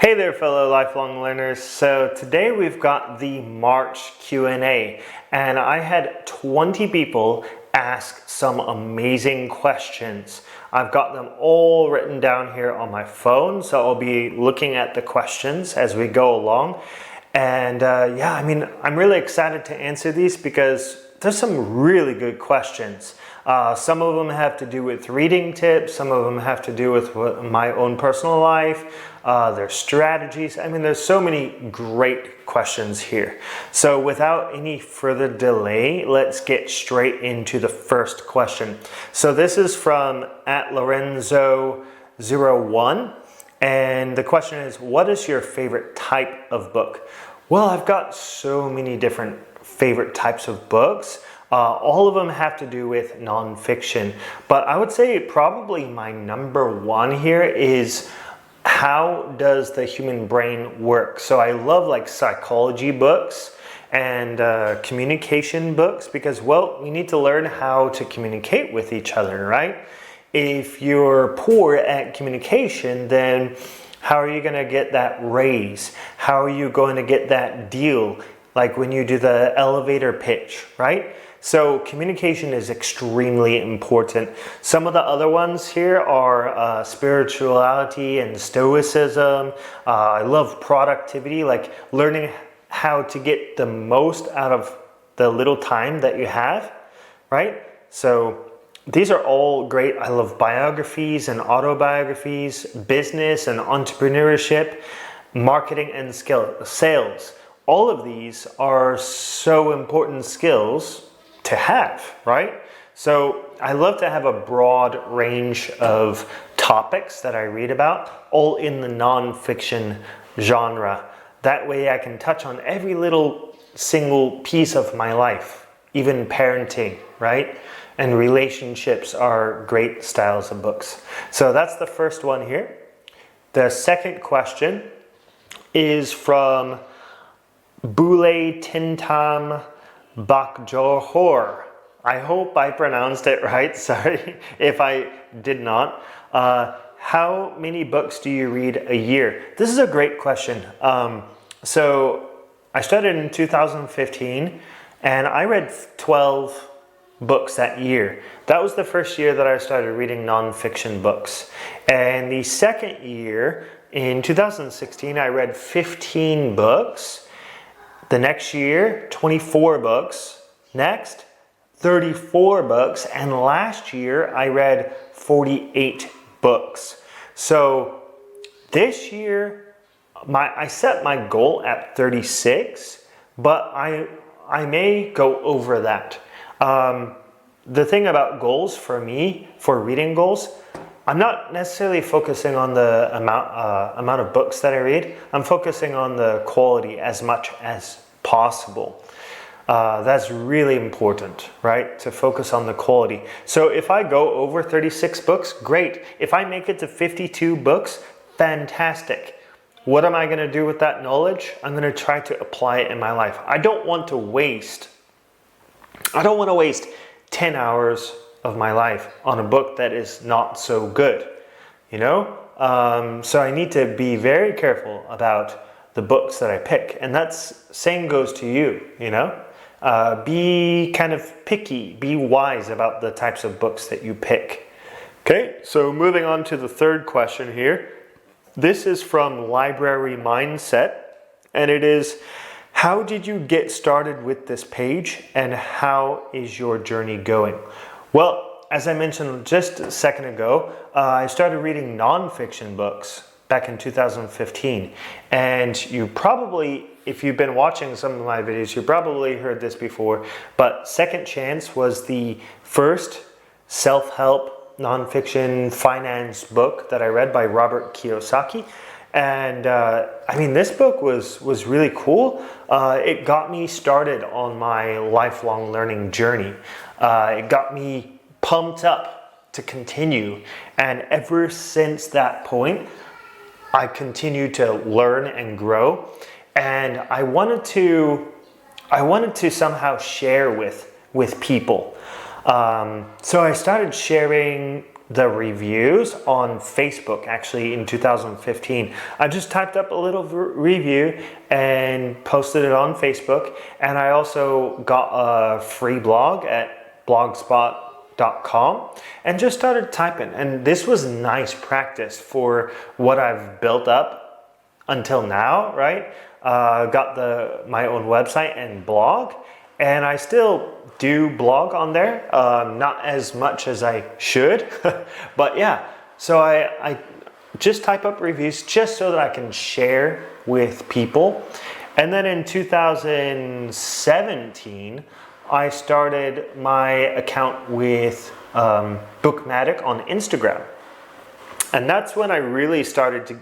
Hey there, fellow lifelong learners. So today we've got the March Q&A, and I had 20 people ask some amazing questions. I've got them all written down here on my phone, so I'll be looking at the questions as we go along. And I'm really excited to answer these because there's some really good questions. Some of them have to do with reading tips, some of them have to do with my own personal life, their strategies. I mean, there's so many great questions here. So without any further delay, let's get straight into the first question. So this is from @Lorenzo01, and the question is, what is your favorite type of book? Well, I've got so many different favorite types of books. All of them have to do with nonfiction, but I would say probably my number one here is how does the human brain work? So I love like psychology books and communication books because, well, we need to learn how to communicate with each other, right? If you're poor at communication, then how are you going to get that raise? How are you going to get that deal? Like when you do the elevator pitch, right? So communication is extremely important. Some of the other ones here are spirituality and Stoicism. I love productivity, like learning how to get the most out of the little time that you have, right? So these are all great. I love biographies and autobiographies, business and entrepreneurship, marketing and sales. All of these are so important skills to have, right? So I love to have a broad range of topics that I read about, all in the nonfiction genre. That way I can touch on every little single piece of my life, even parenting, right? And relationships are great styles of books. So that's the first one here. The second question is from Boule Tintam Bakjohor. I hope I pronounced it right. Sorry if I did not. How many books do you read a year? This is a great question. So I started in 2015 and I read 12 books that year. That was the first year that I started reading nonfiction books. And the second year, in 2016, I read 15 books. The next year, 24 books. Next, 34 books. And last year, I read 48 books. So this year, I set my goal at 36, but I may go over that. The thing about goals for me, for reading goals, I'm not necessarily focusing on the amount of books that I read. I'm focusing on the quality as much as possible. That's really important, right? To focus on the quality. So if I go over 36 books, great. If I make it to 52 books, fantastic. What am I going to do with that knowledge? I'm going to try to apply it in my life. I don't want to waste 10 hours of my life on a book that is not so good, you know? So I need to be very careful about the books that I pick. And that's same goes to you, you know? Be kind of picky, be wise about the types of books that you pick. Okay, so moving on to the third question here. This is from Library Mindset, and it is, how did you get started with this page and how is your journey going? Well, as I mentioned just a second ago, I started reading nonfiction books back in 2015. And you probably, if you've been watching some of my videos, you probably heard this before, but Second Chance was the first self-help nonfiction finance book that I read by Robert Kiyosaki. And this book was really cool. It got me started on my lifelong learning journey. It got me pumped up to continue. And ever since that point, I continued to learn and grow. And I wanted to somehow share with people. So I started sharing the reviews on Facebook actually in 2015. I just typed up a little review and posted it on Facebook, and I also got a free blog at blogspot.com and just started typing, and this was nice practice for what I've built up until now, right? Got my own website and blog, and I still do blog on there, not as much as I should, but yeah, so I just type up reviews just so that I can share with people. And then in 2017, I started my account with BookMattic on Instagram. And that's when I really started to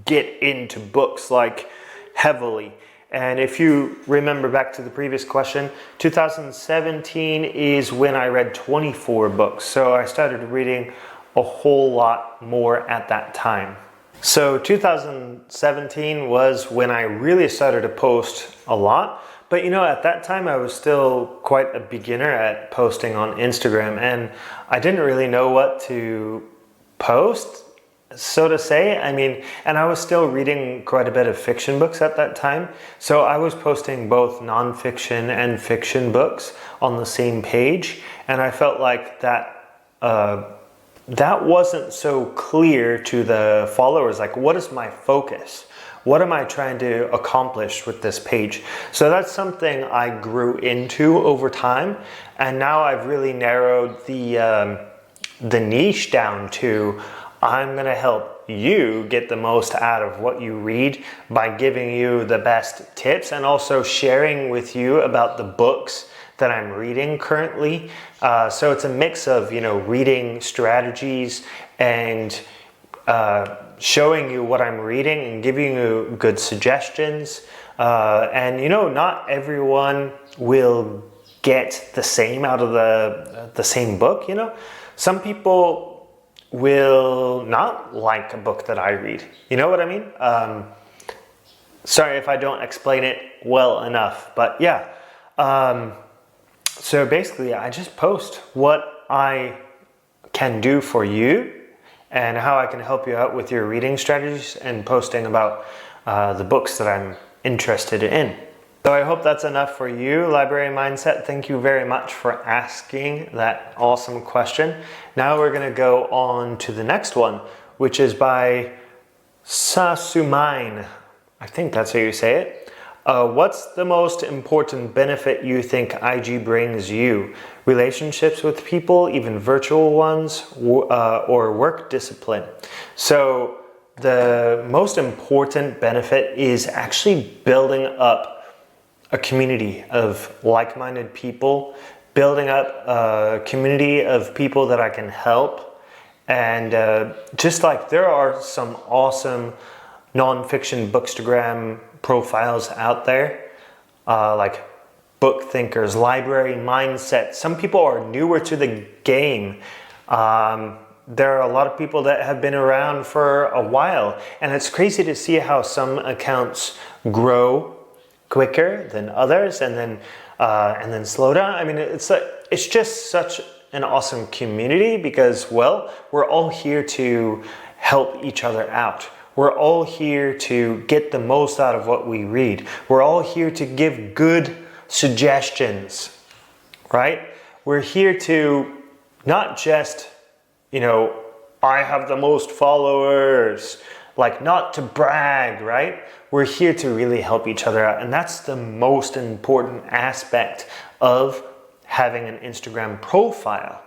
get into books like heavily. And if you remember back to the previous question, 2017 is when I read 24 books. So I started reading a whole lot more at that time. So 2017 was when I really started to post a lot. But you know, at that time I was still quite a beginner at posting on Instagram, and I didn't really know what to post, so to say. I mean, and I was still reading quite a bit of fiction books at that time. So I was posting both nonfiction and fiction books on the same page. And I felt like that wasn't so clear to the followers. Like, what is my focus? What am I trying to accomplish with this page? So that's something I grew into over time. And now I've really narrowed the niche down to, I'm going to help you get the most out of what you read by giving you the best tips and also sharing with you about the books that I'm reading currently. So it's a mix of, you know, reading strategies and showing you what I'm reading and giving you good suggestions. And, you know, not everyone will get the same out of the same book, you know. Some people will not like a book that I read. You know what I mean? Sorry if I don't explain it well enough, but yeah. So basically I just post what I can do for you and how I can help you out with your reading strategies and posting about the books that I'm interested in. So I hope that's enough for you, Library Mindset. Thank you very much for asking that awesome question. Now we're going to go on to the next one, which is by Sasumain. I think that's how you say it. What's the most important benefit you think IG brings you? Relationships with people, even virtual ones, or work discipline? So the most important benefit is actually building up a community of like-minded people, building up a community of people that I can help. And just like there are some awesome nonfiction bookstagram profiles out there, like Book Thinkers, Library Mindset. Some people are newer to the game. There are a lot of people that have been around for a while, and it's crazy to see how some accounts grow quicker than others, and then slow down. I mean, it's just such an awesome community because, well, we're all here to help each other out. We're all here to get the most out of what we read. We're all here to give good suggestions, right? We're here to not just, you know, I have the most followers, like not to brag, right? We're here to really help each other out. And that's the most important aspect of having an Instagram profile.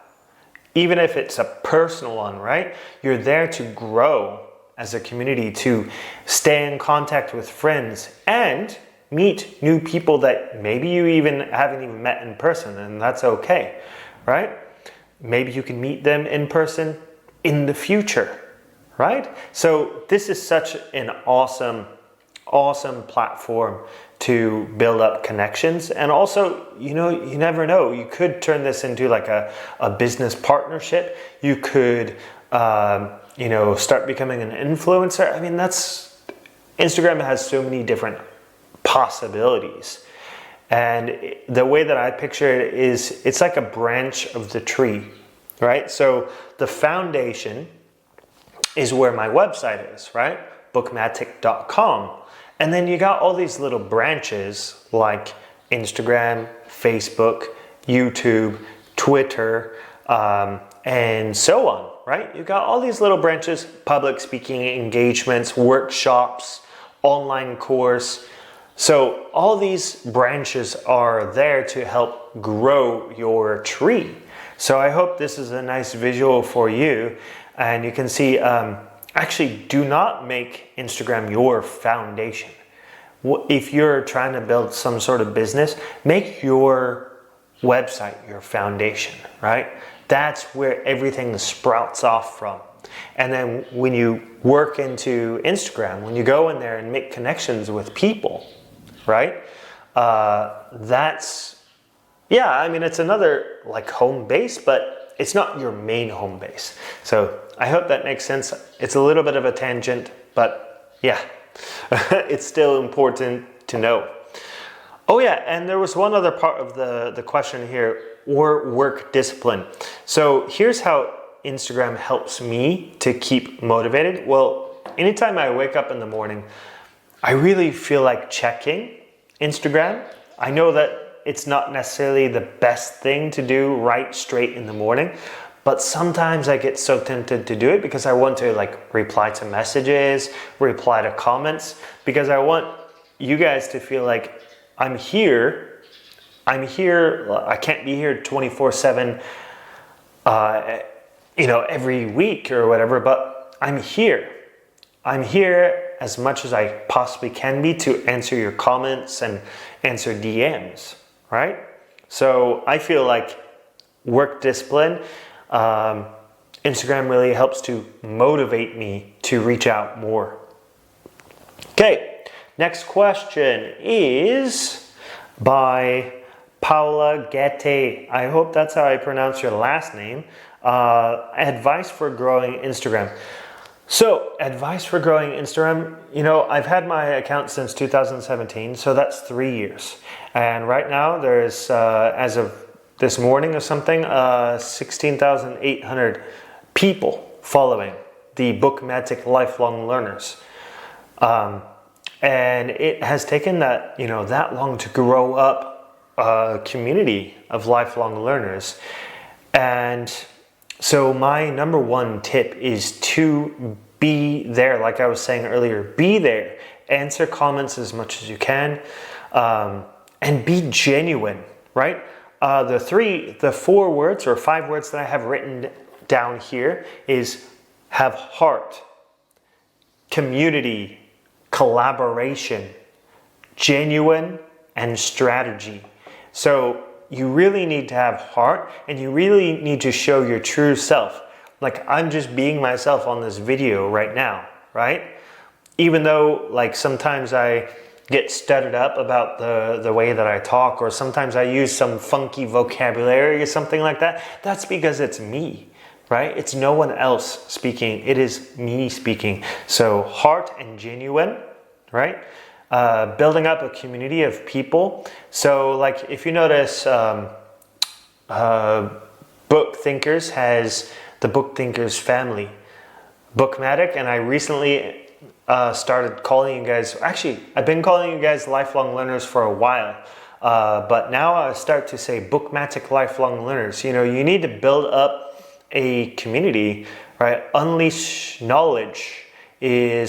Even if it's a personal one, right? You're there to grow as a community, to stay in contact with friends and meet new people that maybe you even haven't even met in person, and that's okay, right? Maybe you can meet them in person in the future, right? So this is such an awesome platform to build up connections. And also, you know, you never know, you could turn this into like a business partnership. You could, you know, start becoming an influencer. I mean, Instagram has so many different possibilities. And the way that I picture it is, it's like a branch of the tree, right? So the foundation is where my website is, right? BookMattic.com. And then you got all these little branches like Instagram, Facebook, YouTube, Twitter, and so on, right? You got all these little branches: public speaking engagements, workshops, online course. So all these branches are there to help grow your tree. So I hope this is a nice visual for you, and you can see, actually do not make Instagram your foundation. If you're trying to build some sort of business, make your website your foundation, right? That's where everything sprouts off from. And then when you work into Instagram, when you go in there and make connections with people, right? That's, yeah, I mean, it's another like home base, but it's not your main home base. So I hope that makes sense. It's a little bit of a tangent, but yeah, it's still important to know. Oh yeah, and there was one other part of the question here, or work discipline. So here's how Instagram helps me to keep motivated. Well, anytime I wake up in the morning, I really feel like checking Instagram. I know that it's not necessarily the best thing to do right straight in the morning, but sometimes I get so tempted to do it because I want to like reply to messages, reply to comments, because I want you guys to feel like I'm here. I can't be here 24/7, every week or whatever, but I'm here. I'm here as much as I possibly can be to answer your comments and answer DMs, right? So I feel like work discipline, Instagram really helps to motivate me to reach out more. Okay, next question is by Paula Gete. I hope that's how I pronounce your last name. Advice for growing Instagram. So, advice for growing Instagram, I've had my account since 2017, so that's 3 years. And right now there's, as of this morning or something, 16,800 people following the BookMattic Lifelong Learners. And it has taken that long to grow up a community of lifelong learners. And so my number one tip is to be there. Like I was saying earlier, be there. Answer comments as much as you can, and be genuine, right? The 4 words or 5 words that I have written down here is have heart, community, collaboration, genuine, and strategy. So you really need to have heart, and you really need to show your true self. Like I'm just being myself on this video right now, right? Even though like sometimes I get stuttered up about the way that I talk, or sometimes I use some funky vocabulary or something like that, that's because it's me, right? It's no one else speaking, it is me speaking. So heart and genuine, right? Building up a community of people. So like if you notice, Book Thinkers has the Book Thinkers family, BookMattic, and I recently started calling you guys, actually I've been calling you guys lifelong learners for a while, but now I start to say BookMattic Lifelong Learners. You need to build up a community, right? Unleash Knowledge Community,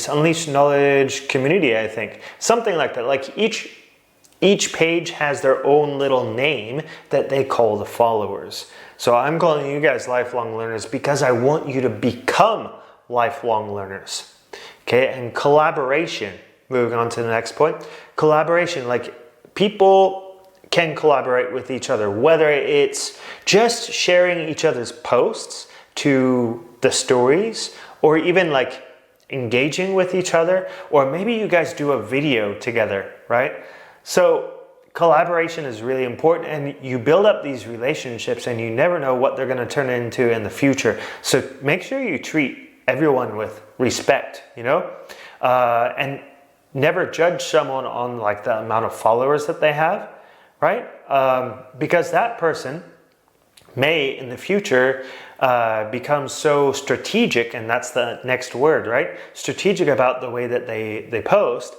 I think. Something like that. Like each page has their own little name that they call the followers. So I'm calling you guys lifelong learners because I want you to become lifelong learners. Okay, and collaboration. Moving on to the next point. Collaboration, like people can collaborate with each other, whether it's just sharing each other's posts to the stories, or even like engaging with each other, or maybe you guys do a video together, right? So collaboration is really important, and you build up these relationships and you never know what they're going to turn into in the future. So make sure you treat everyone with respect, and never judge someone on like the amount of followers that they have, right? Because that person may in the future become so strategic, and that's the next word, right? Strategic about the way that they post,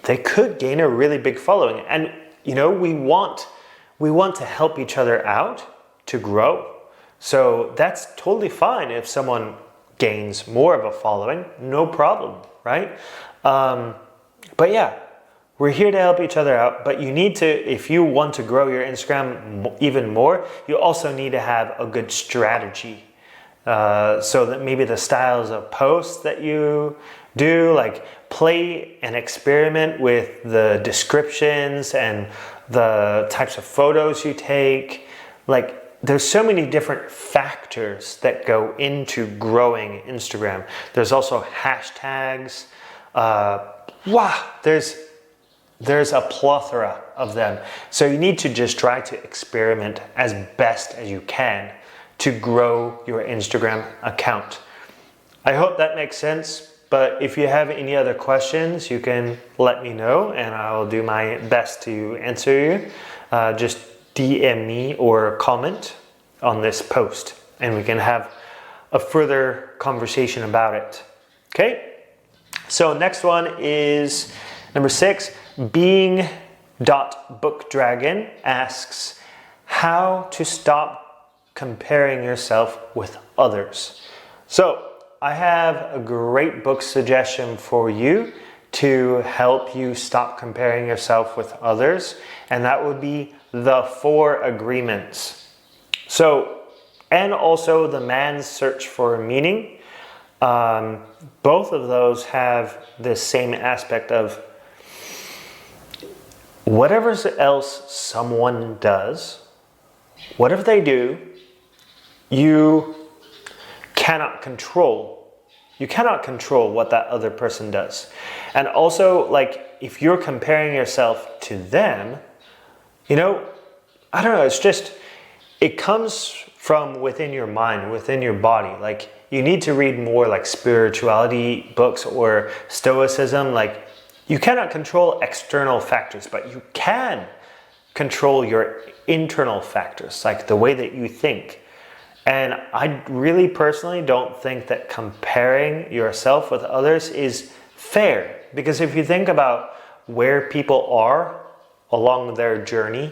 they could gain a really big following. And, we want to help each other out to grow. So that's totally fine if someone gains more of a following, no problem, right? But yeah, we're here to help each other out, but you need to, if you want to grow your Instagram even more, you also need to have a good strategy. So that maybe the styles of posts that you do, like play and experiment with the descriptions and the types of photos you take. Like, there's so many different factors that go into growing Instagram. There's also hashtags. There's a plethora of them. So you need to just try to experiment as best as you can to grow your Instagram account. I hope that makes sense. But if you have any other questions, you can let me know and I'll do my best to answer you. Just DM me or comment on this post and we can have a further conversation about it. Okay? So next one is number 6. Being.bookdragon asks how to stop comparing yourself with others. So I have a great book suggestion for you to help you stop comparing yourself with others, and that would be The 4 Agreements. So, and also The Man's Search for Meaning. Both of those have the same aspect of whatever else someone does, whatever they do, you cannot control. You cannot control what that other person does. And also, like, if you're comparing yourself to them, I don't know, it comes from within your mind, within your body. Like, you need to read more like spirituality books or Stoicism. Like, you cannot control external factors, but you can control your internal factors, like the way that you think. And I really personally don't think that comparing yourself with others is fair. Because if you think about where people are along their journey,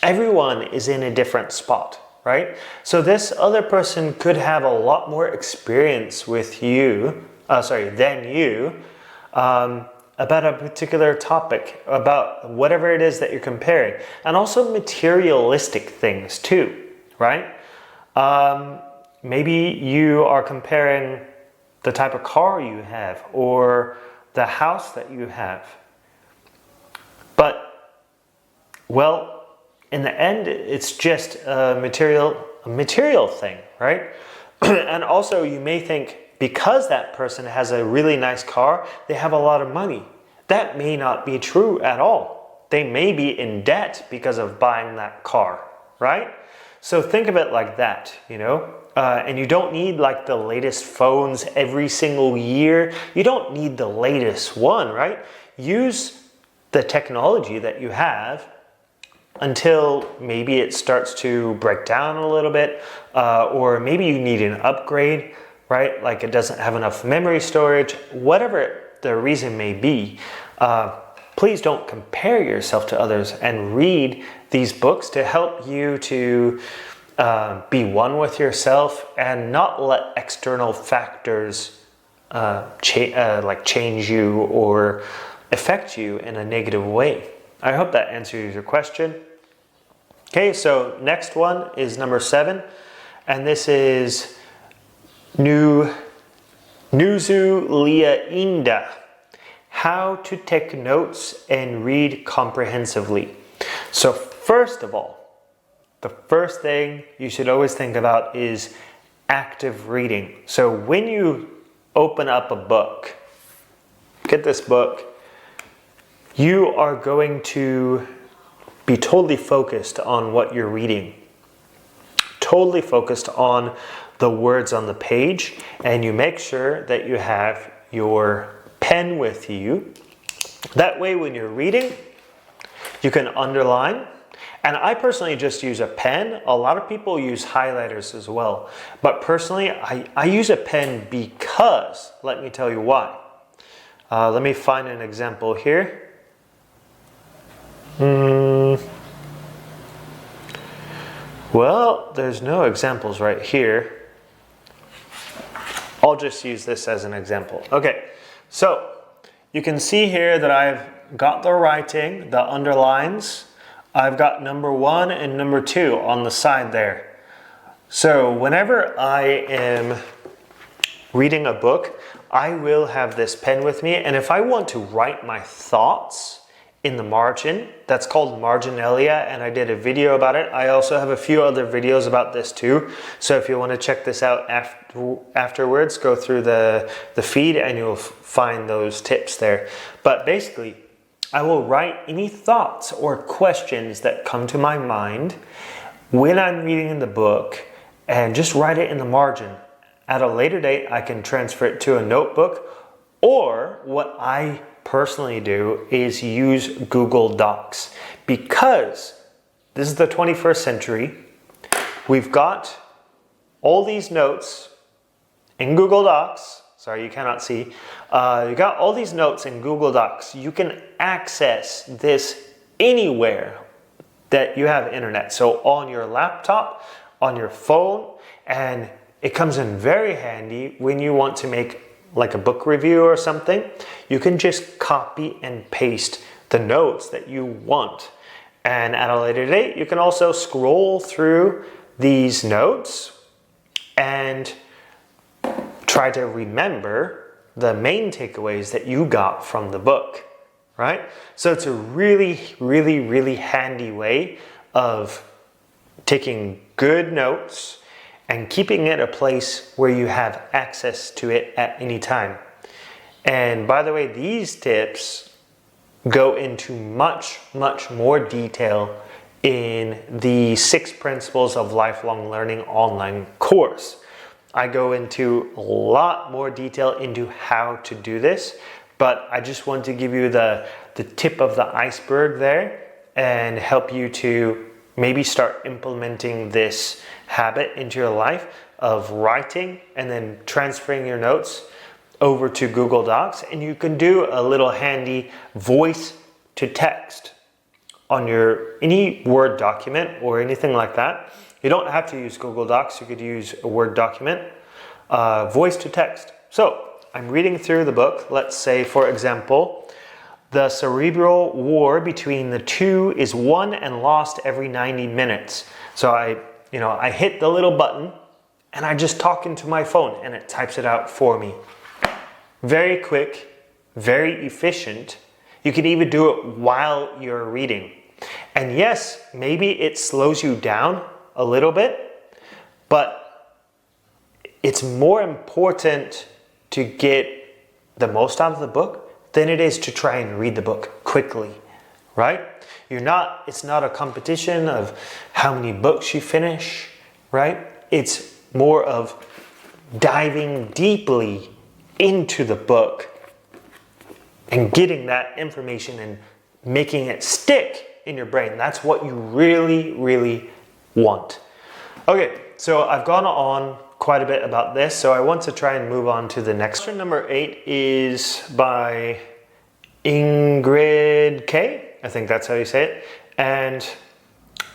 everyone is in a different spot, right? So this other person could have a lot more experience with you, than you, about a particular topic, about whatever it is that you're comparing. And also materialistic things too, right? Maybe you are comparing the type of car you have or the house that you have. But, well, in the end, it's just a material thing, right? And also you may think because that person has a really nice car, they have a lot of money. That may not be true at all. They may be in debt because of buying that car, right? So think of it like that, and you don't need like the latest phones every single year. You don't need the latest one, right? Use the technology that you have until maybe it starts to break down a little bit, or maybe you need an upgrade, right? Like it doesn't have enough memory storage, whatever the reason may be. Please don't compare yourself to others and read these books to help you to be one with yourself and not let external factors change you or affect you in a negative way. I hope that answers your question. Okay, so next one is number 7, and this is Nuzu Lia Inda. How to take notes and read comprehensively. So first of all, the first thing you should always think about is active reading. So when you open up a book, get this book, you are going to be totally focused on what you're reading. Totally focused on the words on the page, and you make sure that you have your pen with you. That way when you're reading, you can underline And I personally just use a pen. A lot of people use highlighters as well. But personally, I use a pen because, let me tell you why. Let me find an example here. Well, there's no examples right here. I'll just use this as an example. Okay, so you can see here that I've got the writing, the underlines. I've got number 1 and number 2 on the side there. So whenever I am reading a book, I will have this pen with me, and if I want to write my thoughts in the margin, that's called marginalia, and I did a video about it. I also have a few other videos about this too, so if you want to check this out afterwards, go through the feed and you'll find those tips there. But basically, I will write any thoughts or questions that come to my mind when I'm reading the book and just write it in the margin. At a later date, I can transfer it to a notebook, or what I personally do is use Google Docs, because this is the 21st century. We've got all these notes in Google Docs. Sorry, you cannot see. You got all these notes in Google Docs. You can access this anywhere that you have internet. So on your laptop, on your phone, and it comes in very handy when you want to make like a book review or something. You can just copy and paste the notes that you want. And at a later date, you can also scroll through these notes and try to remember the main takeaways that you got from the book, right? So it's a really, really, really handy way of taking good notes and keeping it a place where you have access to it at any time. And by the way, these tips go into much, much more detail in the 6 Principles of Lifelong Learning online course. I go into a lot more detail into how to do this, but I just want to give you the tip of the iceberg there and help you to maybe start implementing this habit into your life of writing and then transferring your notes over to Google Docs. And you can do a little handy voice to text on your any Word document or anything like that. You don't have to use Google Docs. You could use a Word document, voice to text. So I'm reading through the book. Let's say, for example, the cerebral war between the two is won and lost every 90 minutes. So I hit the little button and I just talk into my phone and it types it out for me. Very quick, very efficient. You can even do it while you're reading. And yes, maybe it slows you down a little bit, but it's more important to get the most out of the book than it is to try and read the book quickly, right? It's not a competition of how many books you finish, right? It's more of diving deeply into the book and getting that information and making it stick in your brain. That's what you really, really want. Okay, so I've gone on quite a bit about this, so I want to try and move on to the next. Question number 8 is by Ingrid K. I think that's how you say it. And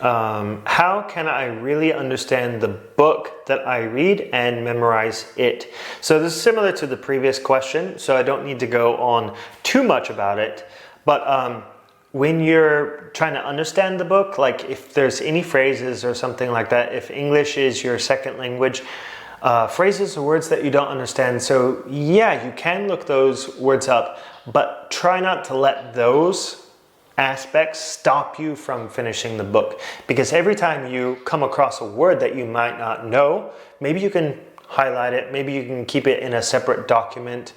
how can I really understand the book that I read and memorize it? So this is similar to the previous question, so I don't need to go on too much about it. But when you're trying to understand the book, like if there's any phrases or something like that, if English is your second language, phrases or words that you don't understand, so yeah, you can look those words up, but try not to let those aspects stop you from finishing the book. Because every time you come across a word that you might not know, maybe you can highlight it, maybe you can keep it in a separate document,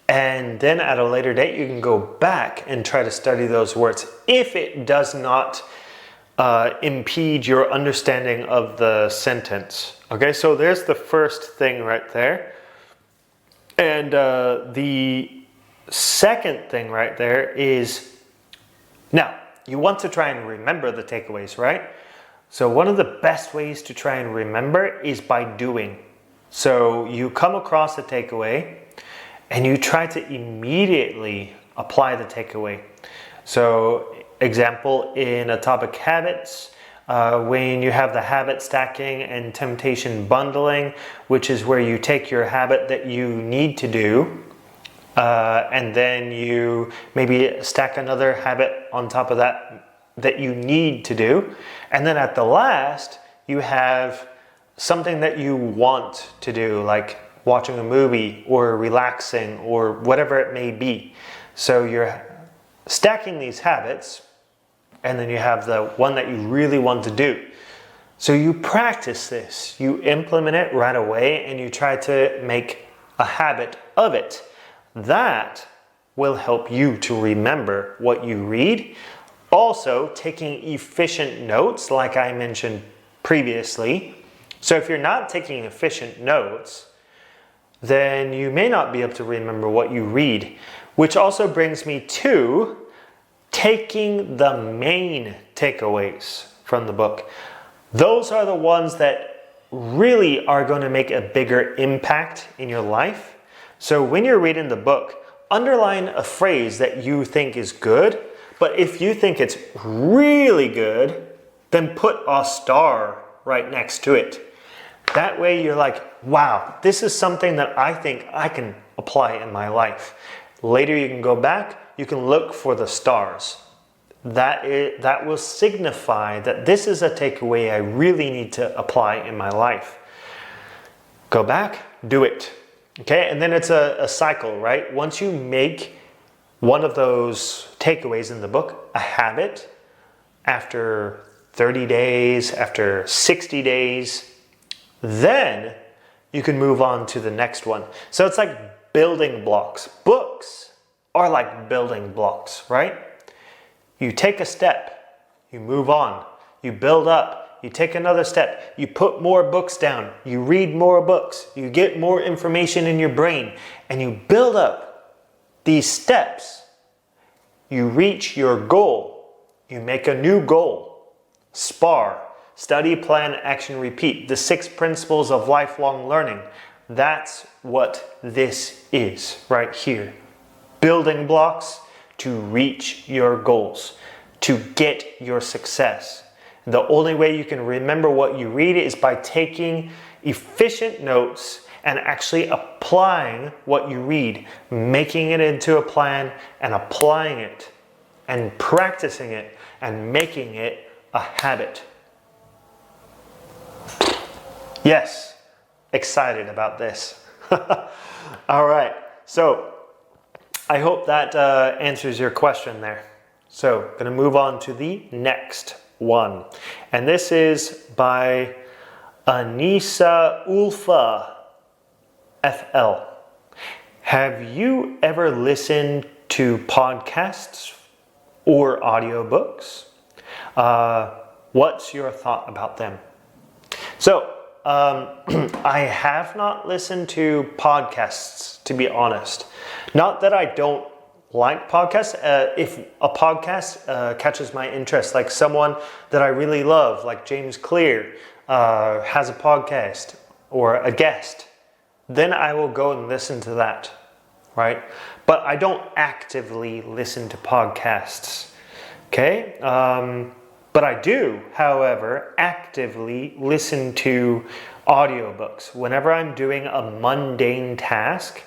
and then at a later date you can go back and try to study those words if it does not impede your understanding of the sentence. Okay, so there's the first thing right there. And the second thing right there is, now, you want to try and remember the takeaways, right? So one of the best ways to try and remember is by doing. So you come across a takeaway and you try to immediately apply the takeaway. So example, in Atomic Habits, when you have the habit stacking and temptation bundling, which is where you take your habit that you need to do, and then you maybe stack another habit on top of that you need to do. And then at the last, you have something that you want to do, like watching a movie or relaxing or whatever it may be. So you're stacking these habits, and then you have the one that you really want to do. So you practice this, you implement it right away, and you try to make a habit of it. That will help you to remember what you read. Also, taking efficient notes, like I mentioned previously. So if you're not taking efficient notes, then you may not be able to remember what you read, which also brings me to taking the main takeaways from the book. Those are the ones that really are going to make a bigger impact in your life. So when you're reading the book, underline a phrase that you think is good, but if you think it's really good, then put a star right next to it. That way you're like, wow, this is something that I think I can apply in my life. Later you can go back, you can look for the stars. That will signify that this is a takeaway I really need to apply in my life. Go back, do it. Okay, and then it's a cycle, right? Once you make one of those takeaways in the book a habit, after 30 days, after 60 days, then you can move on to the next one. So it's like building blocks. Books are like building blocks, right? You take a step, you move on, you build up, you take another step, you put more books down, you read more books, you get more information in your brain, and you build up these steps. You reach your goal, you make a new goal. SPAR, study, plan, action, repeat, the 6 principles of lifelong learning. That's what this is right here. Building blocks to reach your goals, to get your success. The only way you can remember what you read is by taking efficient notes and actually applying what you read, making it into a plan and applying it and practicing it and making it a habit. Yes, excited about this. All right, so I hope that answers your question there. So, going to move on to the next one. And this is by Anissa Ulfa FL. Have you ever listened to podcasts or audiobooks? What's your thought about them? So, I have not listened to podcasts, to be honest. Not that I don't like podcasts. If a podcast catches my interest, like someone that I really love, like James Clear has a podcast, or a guest, then I will go and listen to that, right? But I don't actively listen to podcasts, okay? But I do, however, actively listen to audiobooks. Whenever I'm doing a mundane task,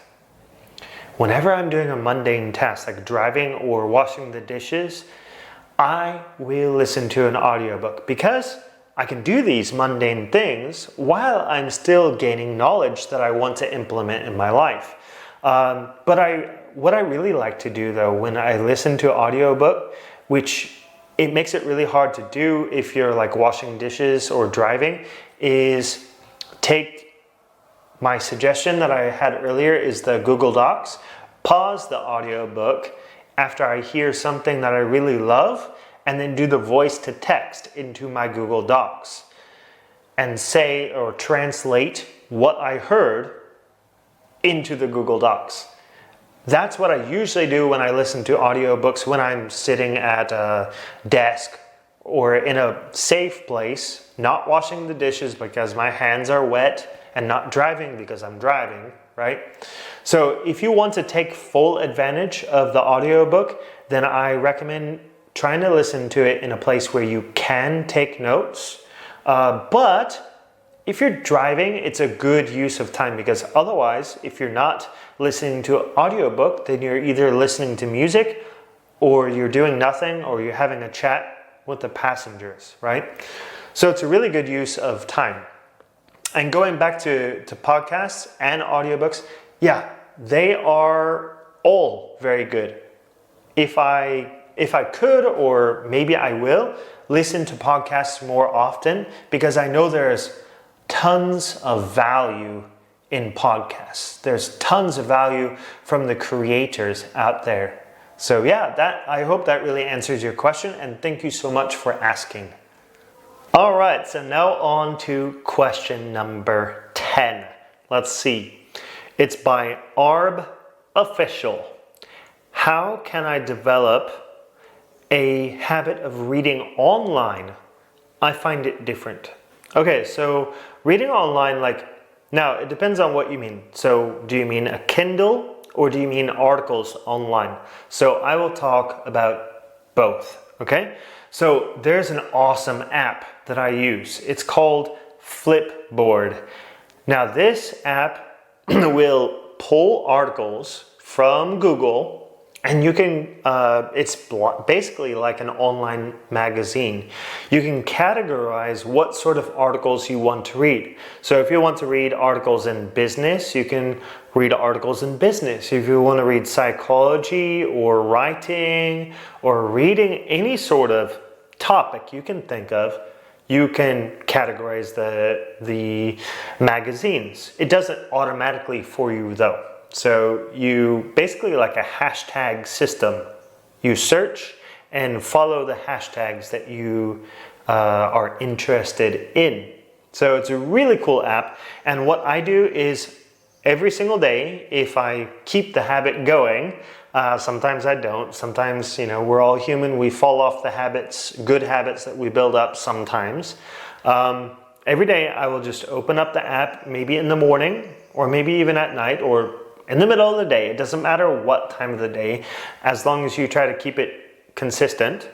like driving or washing the dishes, I will listen to an audiobook because I can do these mundane things while I'm still gaining knowledge that I want to implement in my life. What I really like to do though, when I listen to audiobook, which it makes it really hard to do if you're like washing dishes or driving, is take my suggestion that I had earlier is the Google Docs. Pause the audiobook after I hear something that I really love, and then do the voice to text into my Google Docs and say or translate what I heard into the Google Docs. That's what I usually do when I listen to audiobooks when I'm sitting at a desk or in a safe place, not washing the dishes because my hands are wet, and not driving because I'm driving, right? So if you want to take full advantage of the audiobook, then I recommend trying to listen to it in a place where you can take notes. But if you're driving, it's a good use of time, because otherwise, if you're not listening to an audiobook, then you're either listening to music or you're doing nothing or you're having a chat with the passengers, right? So it's a really good use of time. And going back to podcasts and audiobooks, yeah, they are all very good. If I could, or maybe I will, listen to podcasts more often, because I know there's tons of value in podcasts. There's tons of value from the creators out there. So yeah, I hope that really answers your question, and thank you so much for asking. All right, so now on to question number 10. Let's see. It's by Arb Official. How can I develop a habit of reading online? I find it different. Okay, so reading online, now it depends on what you mean. So do you mean a Kindle or do you mean articles online? So I will talk about both, okay? So there's an awesome app that I use. It's called Flipboard. Now this app will pull articles from Google, and you can, it's basically like an online magazine. You can categorize what sort of articles you want to read. So if you want to read articles in business, you can read articles in business. If you want to read psychology or writing or reading any sort of topic you can think of, you can categorize the magazines. It does it automatically for you though. So you basically, like a hashtag system, you search and follow the hashtags that you are interested in. So it's a really cool app. And what I do is every single day, if I keep the habit going, sometimes I don't. Sometimes, we're all human. We fall off the habits, good habits that we build up sometimes. Every day I will just open up the app, maybe in the morning or maybe even at night or in the middle of the day. It doesn't matter what time of the day, as long as you try to keep it consistent.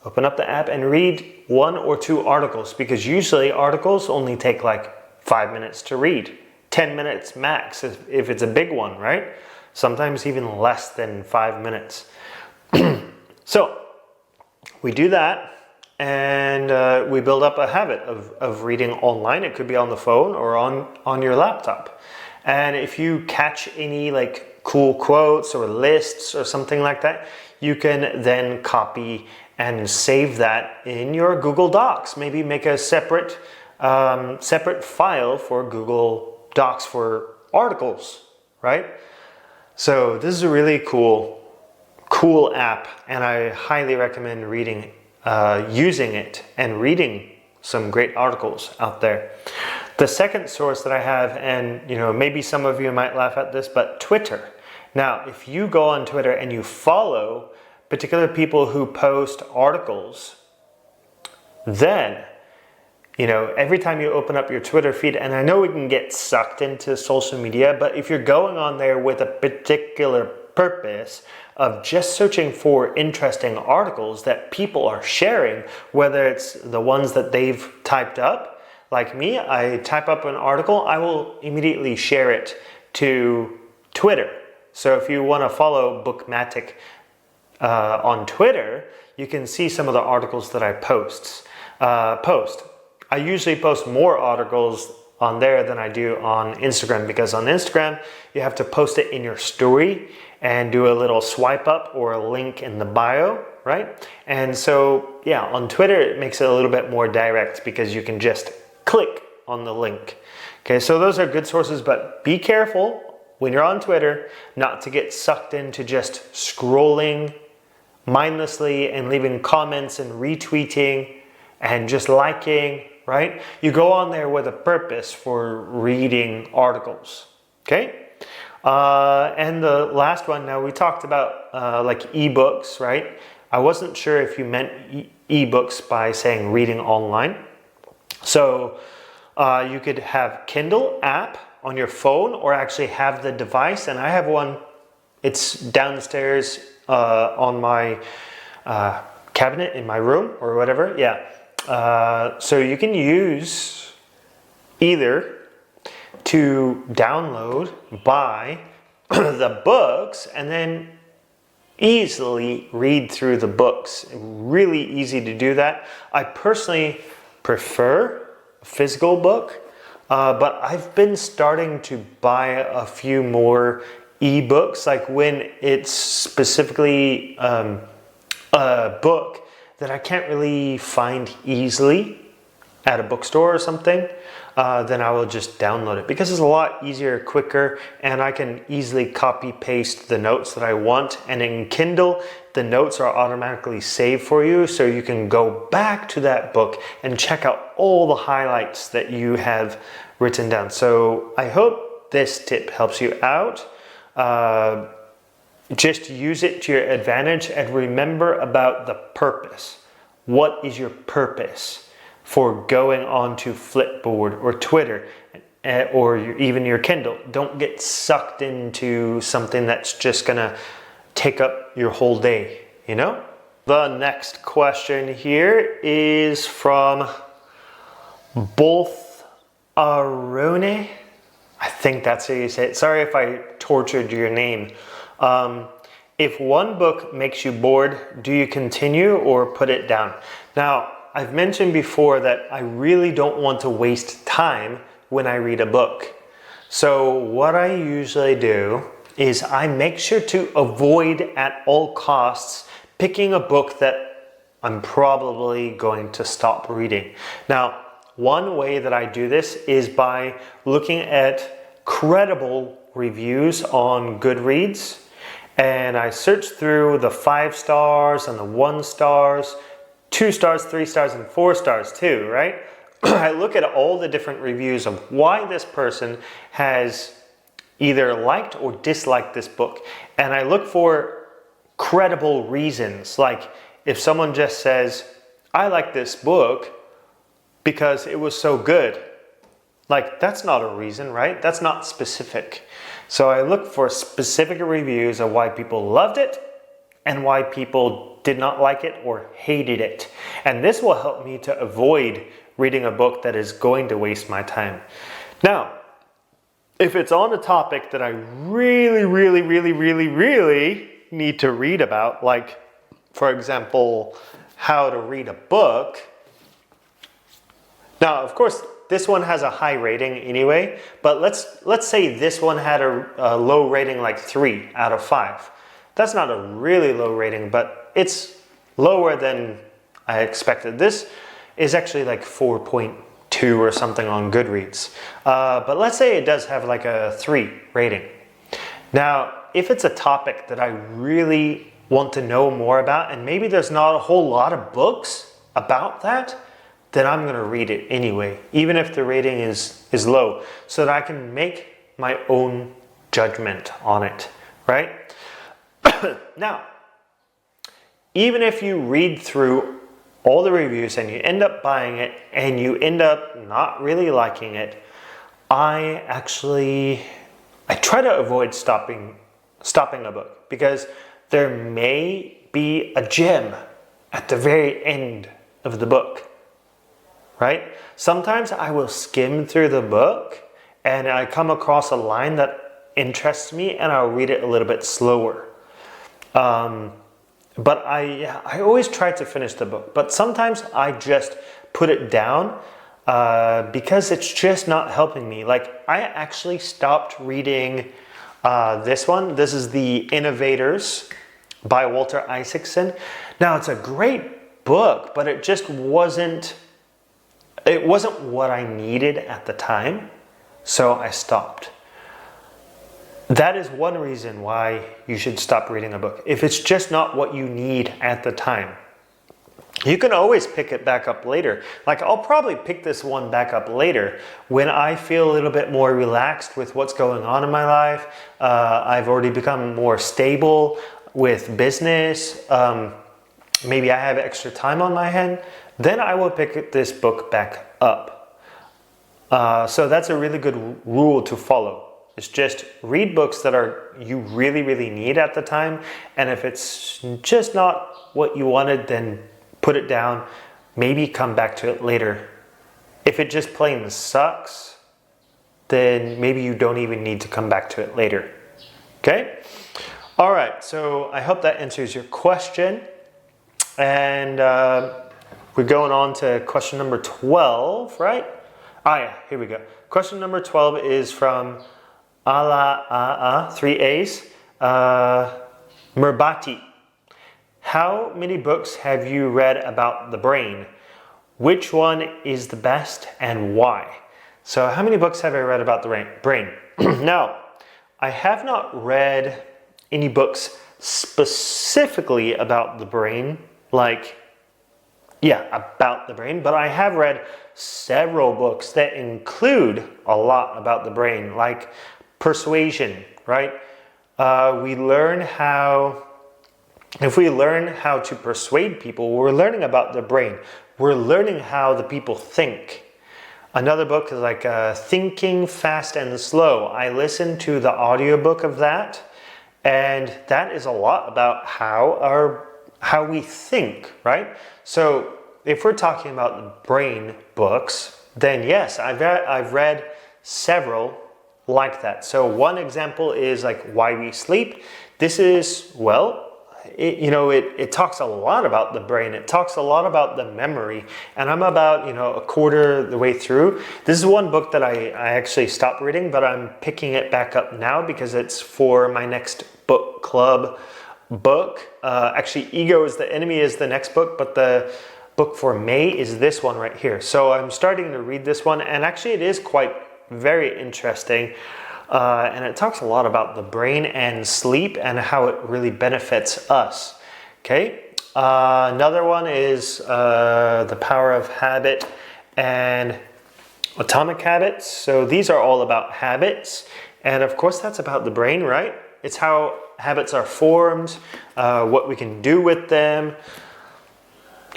Open up the app and read 1 or 2 articles, because usually articles only take like 5 minutes to read. 10 minutes max if it's a big one, right? Sometimes even less than 5 minutes. So we do that, and we build up a habit of reading online. It could be on the phone or on your laptop. And if you catch any cool quotes or lists or something like that, you can then copy and save that in your Google Docs. Maybe make a separate file for Google Docs for articles, right? So this is a really cool app, and I highly recommend using it and reading some great articles out there. The second source that I have, and maybe some of you might laugh at this, but Twitter. Now, if you go on Twitter and you follow particular people who post articles, then every time you open up your Twitter feed, and I know we can get sucked into social media, but if you're going on there with a particular purpose of just searching for interesting articles that people are sharing, whether it's the ones that they've typed up, like me, I type up an article, I will immediately share it to Twitter. So if you want to follow BookMattic on Twitter, you can see some of the articles that I post. I usually post more articles on there than I do on Instagram, because on Instagram you have to post it in your story and do a little swipe up or a link in the bio, right? And so yeah, on Twitter it makes it a little bit more direct, because you can just click on the link. Okay, so those are good sources, but be careful when you're on Twitter not to get sucked into just scrolling mindlessly and leaving comments and retweeting and just liking, right? You go on there with a purpose for reading articles, okay? And the last one, now we talked about like ebooks, right? I wasn't sure if you meant ebooks by saying reading online. So you could have Kindle app on your phone or actually have the device. And I have one, it's downstairs on my cabinet in my room or whatever. Yeah. So you can use either to download, buy the books, and then easily read through the books. Really easy to do that. I personally prefer a physical book, but I've been starting to buy a few more ebooks, like when it's specifically a book that I can't really find easily at a bookstore or something, then I will just download it because it's a lot easier, quicker, and I can easily copy paste the notes that I want. And in Kindle, the notes are automatically saved for you, so you can go back to that book and check out all the highlights that you have written down. So I hope this tip helps you out. Just use it to your advantage and remember about the purpose. What is your purpose for going on to Flipboard or Twitter or even your Kindle? Don't get sucked into something that's just gonna take up your whole day, you know? The next question here is from both Arone. I think that's how you say it. Sorry if I tortured your name. If one book makes you bored, do you continue or put it down? Now, I've mentioned before that I really don't want to waste time when I read a book. So what I usually do is I make sure to avoid at all costs picking a book that I'm probably going to stop reading. Now, one way that I do this is by looking at credible reviews on Goodreads, and I search through the 5 stars and the 1 stars, 2 stars, 3 stars, and 4 stars too, right? I look at all the different reviews of why this person has either liked or disliked this book. And I look for credible reasons. Like if someone just says, I like this book because it was so good. Like that's not a reason, right? That's not specific. So I look for specific reviews of why people loved it and why people did not like it or hated it. And this will help me to avoid reading a book that is going to waste my time. Now, if it's on a topic that I really need to read about, like, for example, how to read a book. Now, of course, this one has a high rating anyway, but let's say this one had a low rating, like 3 out of 5. That's not a really low rating, but it's lower than I expected. This is actually like 4.2 or something on Goodreads. But let's say it does have like a 3 rating. Now, if it's a topic that I really want to know more about, and maybe there's not a whole lot of books about that, then I'm going to read it anyway, even if the rating is low, so that I can make my own judgment on it, right? Now, even if you read through all the reviews and you end up buying it and you end up not really liking it, I try to avoid stopping a book, because there may be a gem at the very end of the book, right? Sometimes I will skim through the book and I come across a line that interests me and I'll read it a little bit slower. But I always try to finish the book, but sometimes I just put it down because it's just not helping me. Like I actually stopped reading this one. This is the Innovators by Walter Isaacson. Now it's a great book, but it just wasn't what I needed at the time, so I stopped. That is one reason why you should stop reading a book. If it's just not what you need at the time, you can always pick it back up later. Like I'll probably pick this one back up later when I feel a little bit more relaxed with what's going on in my life. I've already become more stable with business. Maybe I have extra time on my hand. Then I will pick this book back up. So that's a really good rule to follow. It's just read books that you really, really need at the time. And if it's just not what you wanted, then put it down, maybe come back to it later. If it just plain sucks, then maybe you don't even need to come back to it later. Okay? All right, so I hope that answers your question. And we're going on to question number 12, right? Yeah, here we go. Question number 12 is from Ala, 3 A's, Murbati. How many books have you read about the brain? Which one is the best and why? So how many books have I read about the brain? Now, I have not read any books specifically about the brain, about the brain, but I have read several books that include a lot about the brain, like Persuasion, right? If we learn how to persuade people, we're learning about the brain. We're learning how the people think. Another book is like Thinking Fast and Slow. I listened to the audiobook of that, and that is a lot about how we think, right? So if we're talking about the brain books, then yes, I've read several like that. So one example is like Why We Sleep. This is, it talks a lot about the brain. It talks a lot about the memory. And I'm about, a quarter the way through. This is one book that I actually stopped reading, but I'm picking it back up now because it's for my next book club book. Actually, Ego is the Enemy is the next book, but the book for May is this one right here. So I'm starting to read this one, and actually it is quite very interesting. And it talks a lot about the brain and sleep and how it really benefits us. Okay. Another one is The Power of Habit and Atomic Habits. So these are all about habits. And of course, that's about the brain, right? It's how habits are formed, what we can do with them.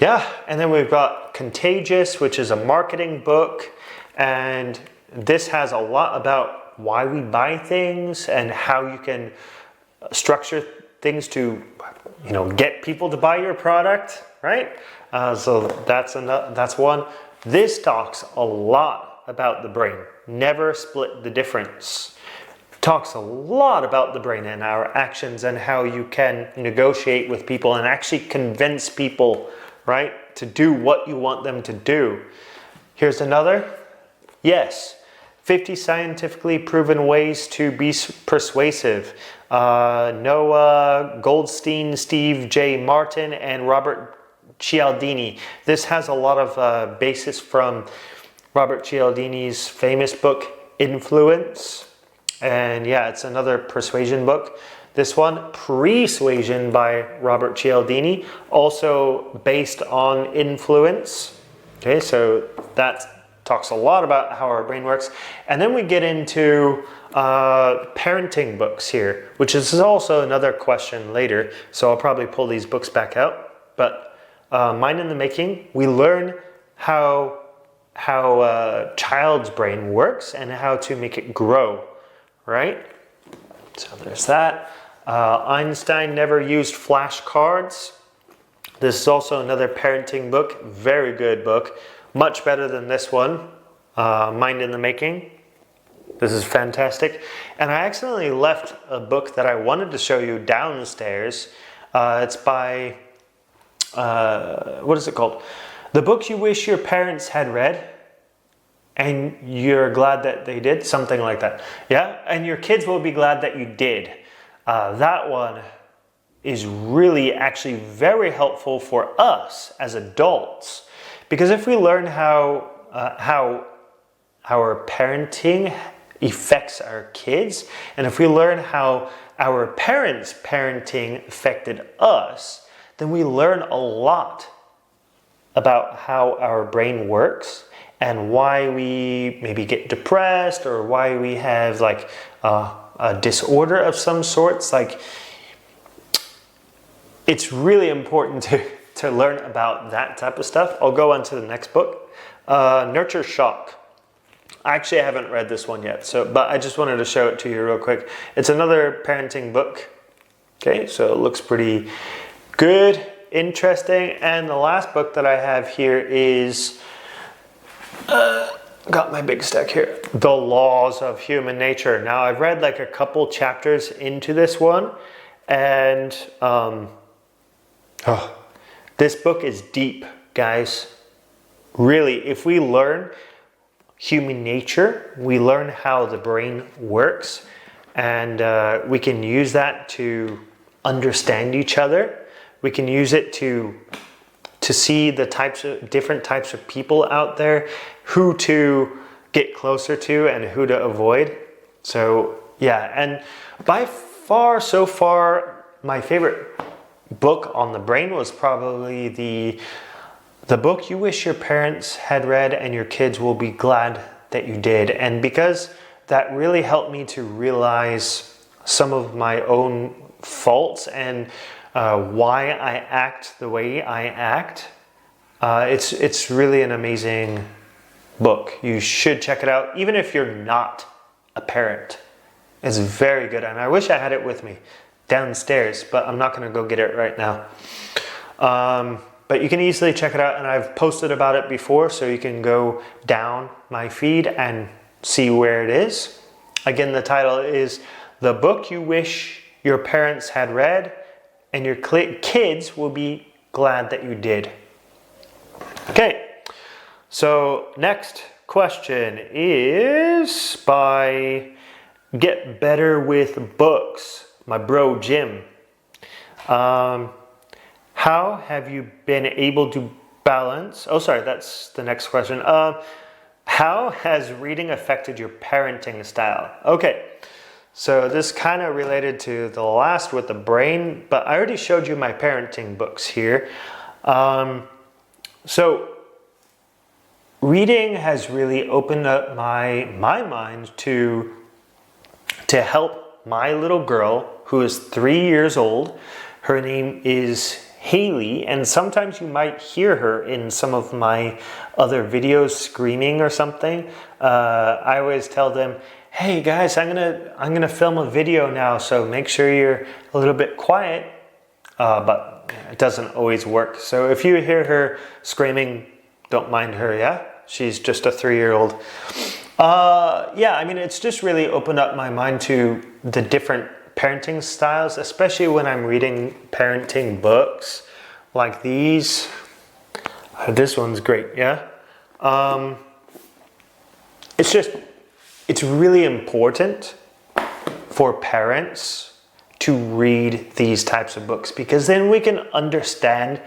Yeah. And then we've got Contagious, which is a marketing book. And this has a lot about why we buy things and how you can structure things to, get people to buy your product, right? So that's one. This talks a lot about the brain. Never Split the Difference. Talks a lot about the brain and our actions and how you can negotiate with people and actually convince people, right, to do what you want them to do. Here's another. Yes. 50 scientifically proven ways to be persuasive. Noah Goldstein, Steve J. Martin, and Robert Cialdini. This has a lot of basis from Robert Cialdini's famous book, Influence. And yeah, it's another persuasion book. This one, Persuasion by Robert Cialdini, also based on Influence. Okay, so that's talks a lot about how our brain works. And then we get into parenting books here, which is also another question later. So I'll probably pull these books back out. But Mind in the Making, we learn how a child's brain works and how to make it grow, right? So there's that. Einstein Never Used Flashcards. This is also another parenting book. Very good book. Much better than this one, Mind in the Making. This is fantastic. And I accidentally left a book that I wanted to show you downstairs. It's by, what is it called? The Book You Wish Your Parents Had Read and You're Glad That They Did, something like that. Yeah, and your kids will be glad that you did. That one is really actually very helpful for us as adults. Because if we learn how our parenting affects our kids, and if we learn how our parents' parenting affected us, then we learn a lot about how our brain works and why we maybe get depressed or why we have like a disorder of some sorts. Like, it's really important to learn about that type of stuff. I'll go on to the next book, Nurture Shock. I actually haven't read this one yet, but I just wanted to show it to you real quick. It's another parenting book. Okay, so it looks pretty good, interesting. And the last book that I have here is, got my big stack here, The Laws of Human Nature. Now, I've read like a couple chapters into this one, and this book is deep, guys. Really, if we learn human nature, we learn how the brain works, and we can use that to understand each other. We can use it to see the different types of people out there, who to get closer to and who to avoid. So yeah, and by far, so far, my favorite book on the brain was probably the book You Wish Your Parents Had Read and Your Kids Will Be Glad That You Did. And because that really helped me to realize some of my own faults and why I act the way I act, it's really an amazing book. You should check it out, even if you're not a parent. It's very good, and I wish I had it with me downstairs, but I'm not going to go get it right now. But you can easily check it out, and I've posted about it before, so you can go down my feed and see where it is. Again, the title is The Book You Wish Your Parents Had Read and Your Kids Will Be Glad That You Did. Okay, so next question is by Get Better With Books, my bro Jim. How have you been able to balance? Oh, sorry, that's the next question. How has reading affected your parenting style? Okay, so this kind of related to the last with the brain, but I already showed you my parenting books here. So reading has really opened up my mind to help my little girl, who is 3 years old. Her name is Haley, and sometimes you might hear her in some of my other videos screaming or something. I always tell them, hey guys, I'm gonna film a video now, so make sure you're a little bit quiet, but it doesn't always work. So if you hear her screaming, don't mind her, yeah? She's just a 3-year-old. Yeah, I mean, it's just really opened up my mind to the different parenting styles, especially when I'm reading parenting books like these. This one's great, yeah? It's really important for parents to read these types of books, because then we can understand,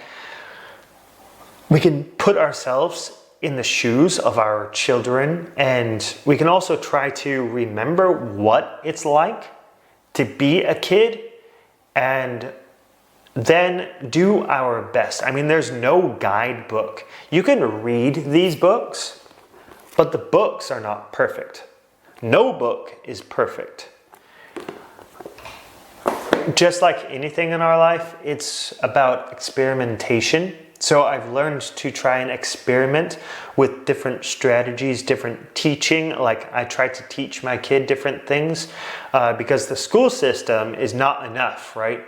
we can put ourselves in the shoes of our children, and we can also try to remember what it's like to be a kid and then do our best. I mean, there's no guidebook. You can read these books, but the books are not perfect. No book is perfect. Just like anything in our life, it's about experimentation. So I've learned to try and experiment with different strategies, different teaching. Like I try to teach my kid different things because the school system is not enough, right?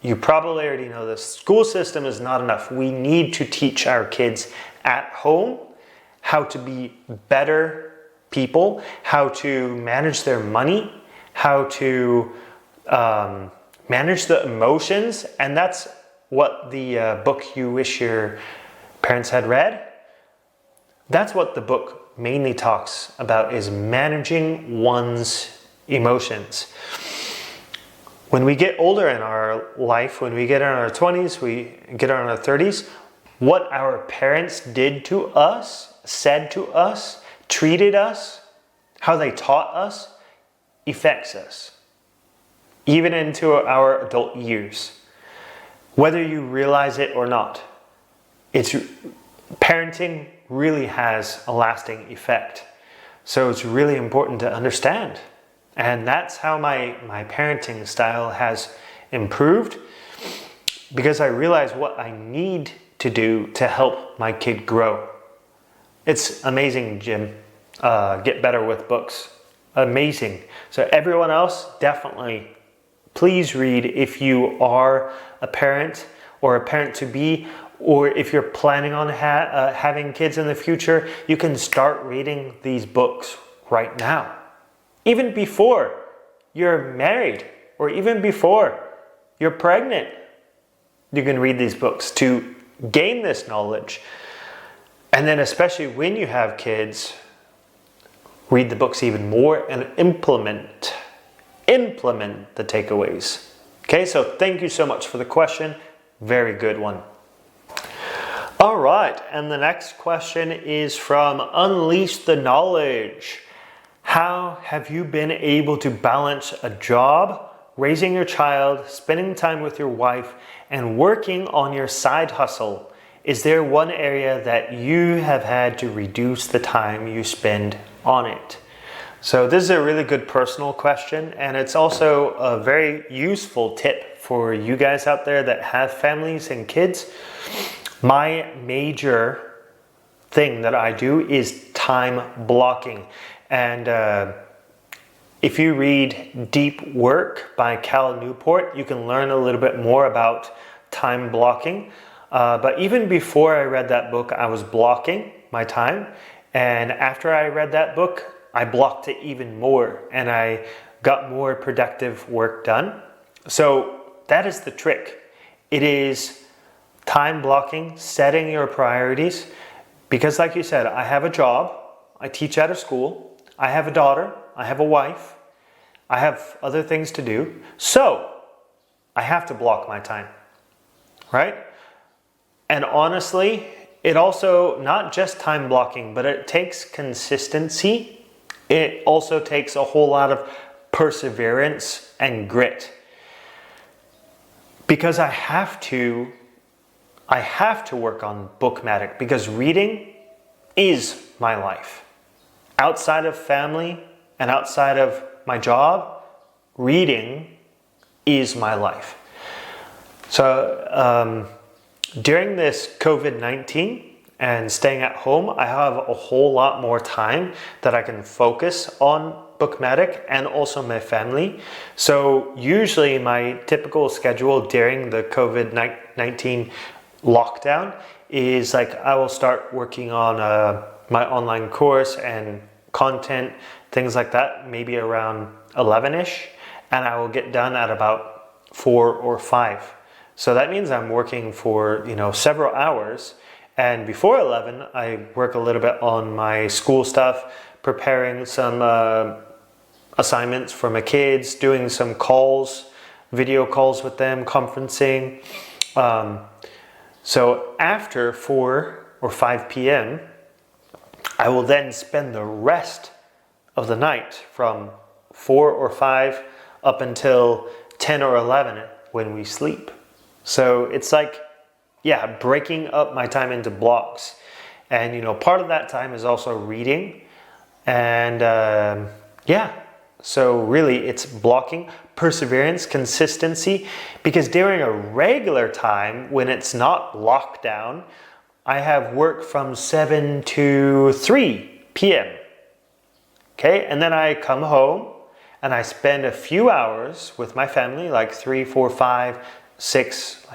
You probably already know this. School system is not enough. We need to teach our kids at home how to be better people, how to manage their money, how to manage the emotions, and that's what the book You Wish Your Parents Had Read, that's what the book mainly talks about, is managing one's emotions. When we get older in our life, when we get in our 20s, we get in our 30s, what our parents did to us, said to us, treated us, how they taught us, affects us, even into our adult years. Whether you realize it or not, parenting really has a lasting effect. So it's really important to understand. And that's how my parenting style has improved, because I realize what I need to do to help my kid grow. It's amazing, Jim. Get better with books. Amazing. So everyone else, definitely, please read if you are a parent or a parent to be, or if you're planning on having kids in the future, you can start reading these books right now. Even before you're married, or even before you're pregnant, you can read these books to gain this knowledge. And then especially when you have kids, read the books even more and implement the takeaways. Okay, so thank you so much for the question. Very good one. All right, and the next question is from Unleash the Knowledge. How have you been able to balance a job, raising your child, spending time with your wife, and working on your side hustle? Is there one area that you have had to reduce the time you spend on it? So this is a really good personal question, and it's also a very useful tip for you guys out there that have families and kids. My major thing that I do is time blocking. And if you read Deep Work by Cal Newport, you can learn a little bit more about time blocking. But even before I read that book, I was blocking my time. And after I read that book, I blocked it even more, and I got more productive work done. So that is the trick. It is time blocking, setting your priorities. Because like you said, I have a job, I teach at a school, I have a daughter, I have a wife, I have other things to do. So I have to block my time, right? And honestly, it also, not just time blocking, but it takes consistency. It also takes a whole lot of perseverance and grit. Because I have to work on BookMattic, because reading is my life. Outside of family and outside of my job, reading is my life. So during this COVID-19 and staying at home, I have a whole lot more time that I can focus on BookMattic and also my family. So usually my typical schedule during the COVID-19 lockdown is like I will start working on my online course and content, things like that, maybe around 11ish, and I will get done at about 4 or 5. So that means I'm working for, several hours. And before 11, I work a little bit on my school stuff, preparing some assignments for my kids, doing some calls, video calls with them, conferencing. So after 4 or 5 p.m., I will then spend the rest of the night from 4 or 5 up until 10 or 11 when we sleep. So it's like, breaking up my time into blocks. And, part of that time is also reading. And so really it's blocking, perseverance, consistency, because during a regular time when it's not lockdown, I have work from 7 to 3 p.m. Okay, and then I come home and I spend a few hours with my family, like 3, 4, 5, 6,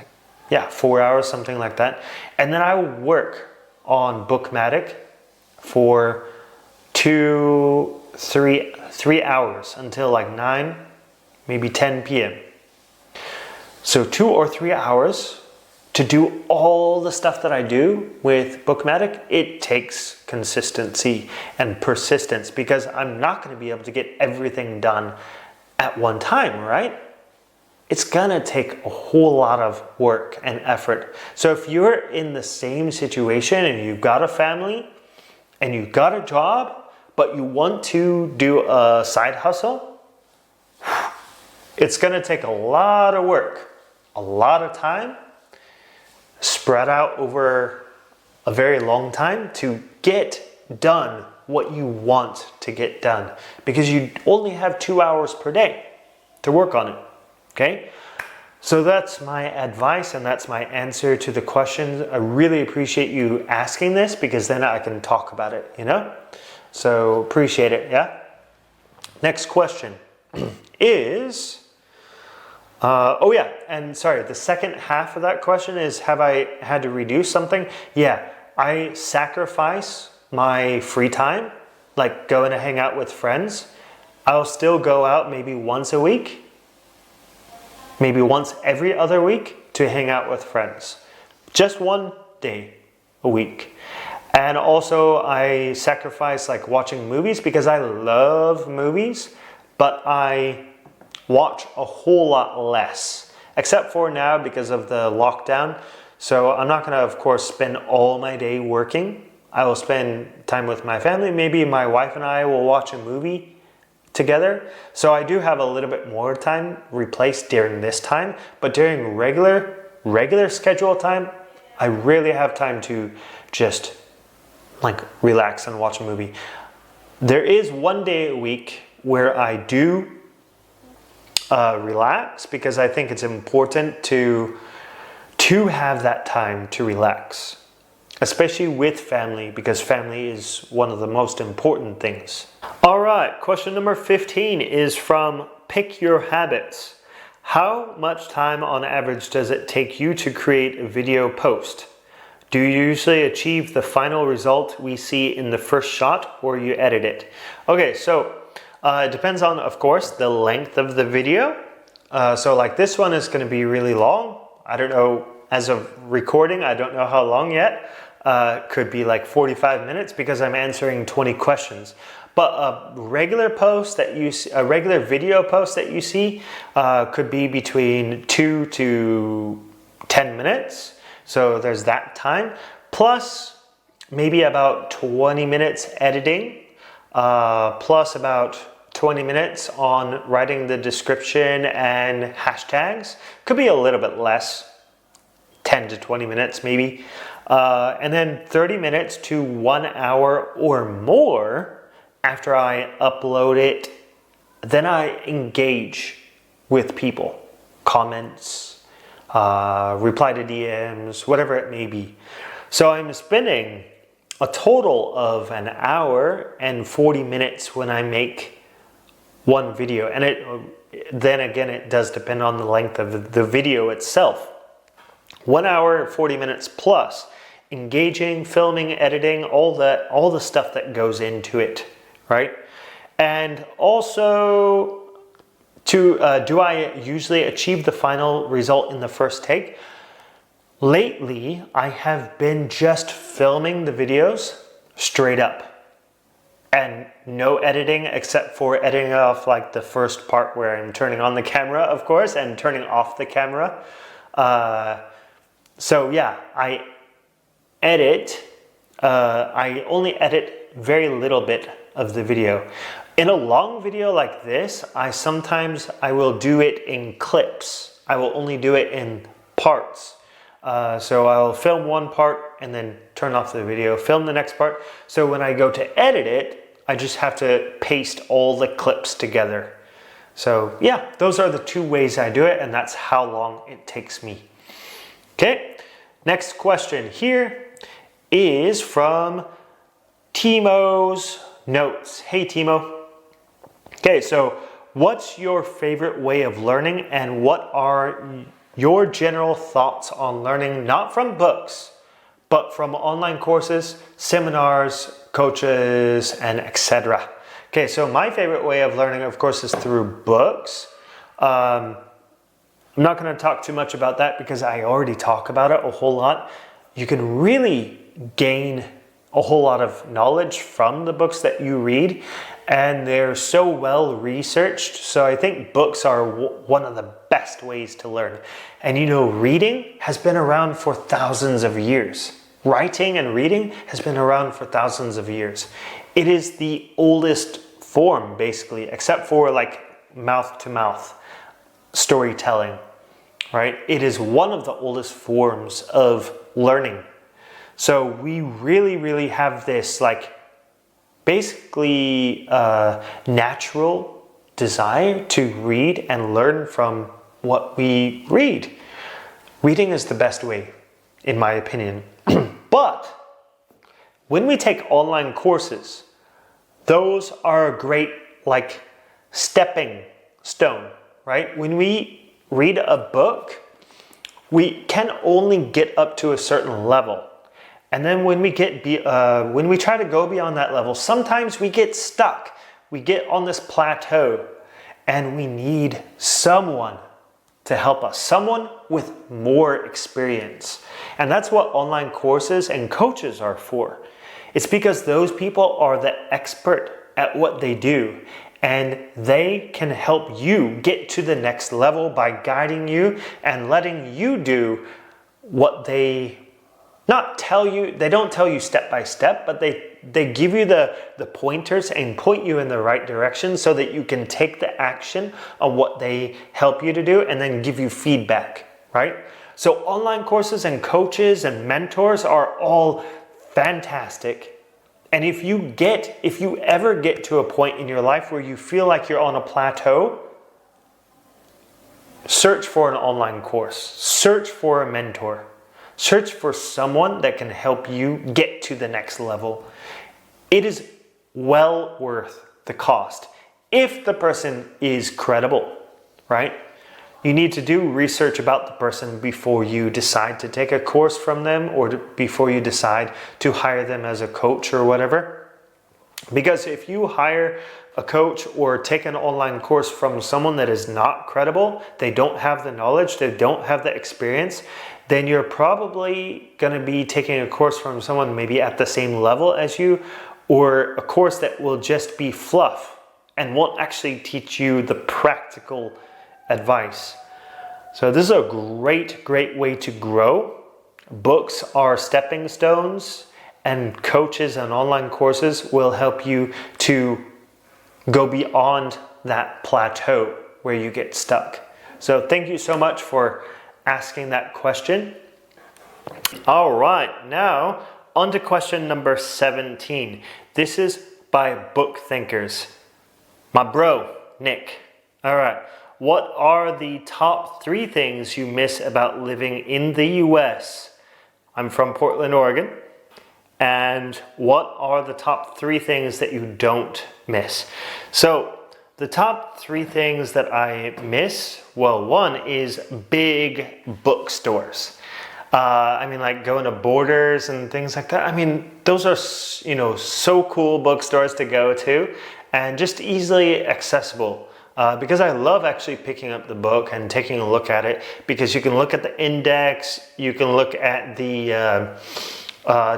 4 hours, something like that. And then I will work on BookMattic for 2, 3 hours until like 9, maybe 10 p.m. So 2 or 3 hours to do all the stuff that I do with BookMattic. It takes consistency and persistence, because I'm not going to be able to get everything done at one time, right? It's gonna take a whole lot of work and effort. So if you're in the same situation and you've got a family and you've got a job, but you want to do a side hustle, it's gonna take a lot of work, a lot of time, spread out over a very long time to get done what you want to get done, because you only have 2 hours per day to work on it. Okay? So that's my advice and that's my answer to the question. I really appreciate you asking this, because then I can talk about it, you know? So appreciate it, yeah? Next question is, oh yeah, and sorry, the second half of that question is, have I had to reduce something? Yeah, I sacrifice my free time, like going to hang out with friends. I'll still go out maybe once a week, maybe once every other week to hang out with friends. Just one day a week. And also I sacrifice like watching movies, because I love movies, but I watch a whole lot less, except for now because of the lockdown. So I'm not gonna, of course, spend all my day working. I will spend time with my family. Maybe my wife and I will watch a movie together. So I do have a little bit more time replaced during this time, but during regular schedule time, I rarely have time to just like relax and watch a movie. There is one day a week where I do relax, because I think it's important to have that time to relax, especially with family, because family is one of the most important things. All right, question number 15 is from Pick Your Habits. How much time on average does it take you to create a video post? Do you usually achieve the final result we see in the first shot, or you edit it? Okay, so it depends on, of course, the length of the video. So like this one is going to be really long. I don't know, as of recording, I don't know how long yet. Could be like 45 minutes, because I'm answering 20 questions. But a regular post that you see, a regular video post that you see, could be between 2 to 10 minutes. So there's that time, plus maybe about 20 minutes editing, plus about 20 minutes on writing the description and hashtags. Could be a little bit less, 10 to 20 minutes maybe. And then 30 minutes to 1 hour or more after I upload it. Then I engage with people, comments, reply to DMs, whatever it may be. So I'm spending a total of 1 hour and 40 minutes when I make one video. And then again, it does depend on the length of the video itself. 1 hour, 40 minutes plus engaging, filming, editing, all the stuff that goes into it, right? And also, do I usually achieve the final result in the first take? Lately, I have been just filming the videos straight up and no editing, except for editing off like the first part where I'm turning on the camera, of course, and turning off the camera. So yeah, I only edit very little bit of the video. In a long video like this, I will do it in clips. I will only do it in parts. So I'll film one part and then turn off the video, film the next part. So when I go to edit it, I just have to paste all the clips together. So yeah, those are the two ways I do it, and that's how long it takes me. Okay, next question here is from Timo's Notes. Hey Timo. Okay, so what's your favorite way of learning, and what are your general thoughts on learning, not from books, but from online courses, seminars, coaches, and etc. Okay, so my favorite way of learning, of course, is through books. I'm not going to talk too much about that because I already talk about it a whole lot. You can really gain a whole lot of knowledge from the books that you read, and they're so well researched. So I think books are one of the best ways to learn. And you know, reading has been around for thousands of years. Writing and reading has been around for thousands of years. It is the oldest form, basically, except for like mouth-to-mouth storytelling, right? It is one of the oldest forms of learning. So we really have this like basically natural desire to read and learn from what we read. Reading is the best way, in my opinion. But when we take online courses, those are a great like stepping stone, right? When we read a book, we can only get up to a certain level. And then when we try to go beyond that level, sometimes we get stuck. We get on this plateau and we need someone to help us, someone with more experience. And that's what online courses and coaches are for. It's because those people are the expert at what they do, and they can help you get to the next level by guiding you and letting you do what they don't tell you step by step, but they give you the pointers and point you in the right direction so that you can take the action on what they help you to do and then give you feedback, right? So online courses and coaches and mentors are all fantastic. And if you ever get to a point in your life where you feel like you're on a plateau, search for an online course, search for a mentor. Search for someone that can help you get to the next level. It is well worth the cost if the person is credible, right? You need to do research about the person before you decide to take a course from them or before you decide to hire them as a coach or whatever. Because if you hire a coach or take an online course from someone that is not credible, they don't have the knowledge, they don't have the experience, then you're probably going to be taking a course from someone maybe at the same level as you, or a course that will just be fluff and won't actually teach you the practical advice. So this is a great way to grow. Books are stepping stones, and coaches and online courses will help you to go beyond that plateau where you get stuck. So thank you so much for asking that question. All right, now on to question number 17. This is by Book Thinkers. My bro, Nick. All right, what are the top 3 things you miss about living in the US? I'm from Portland, Oregon. And what are the top 3 things that you don't miss? So the top 3 things that I miss, well, one is big bookstores. I mean, like going to Borders and things like that. I mean, those are, so cool bookstores to go to and just easily accessible. Because I love actually picking up the book and taking a look at it, because you can look at the index, you can look at the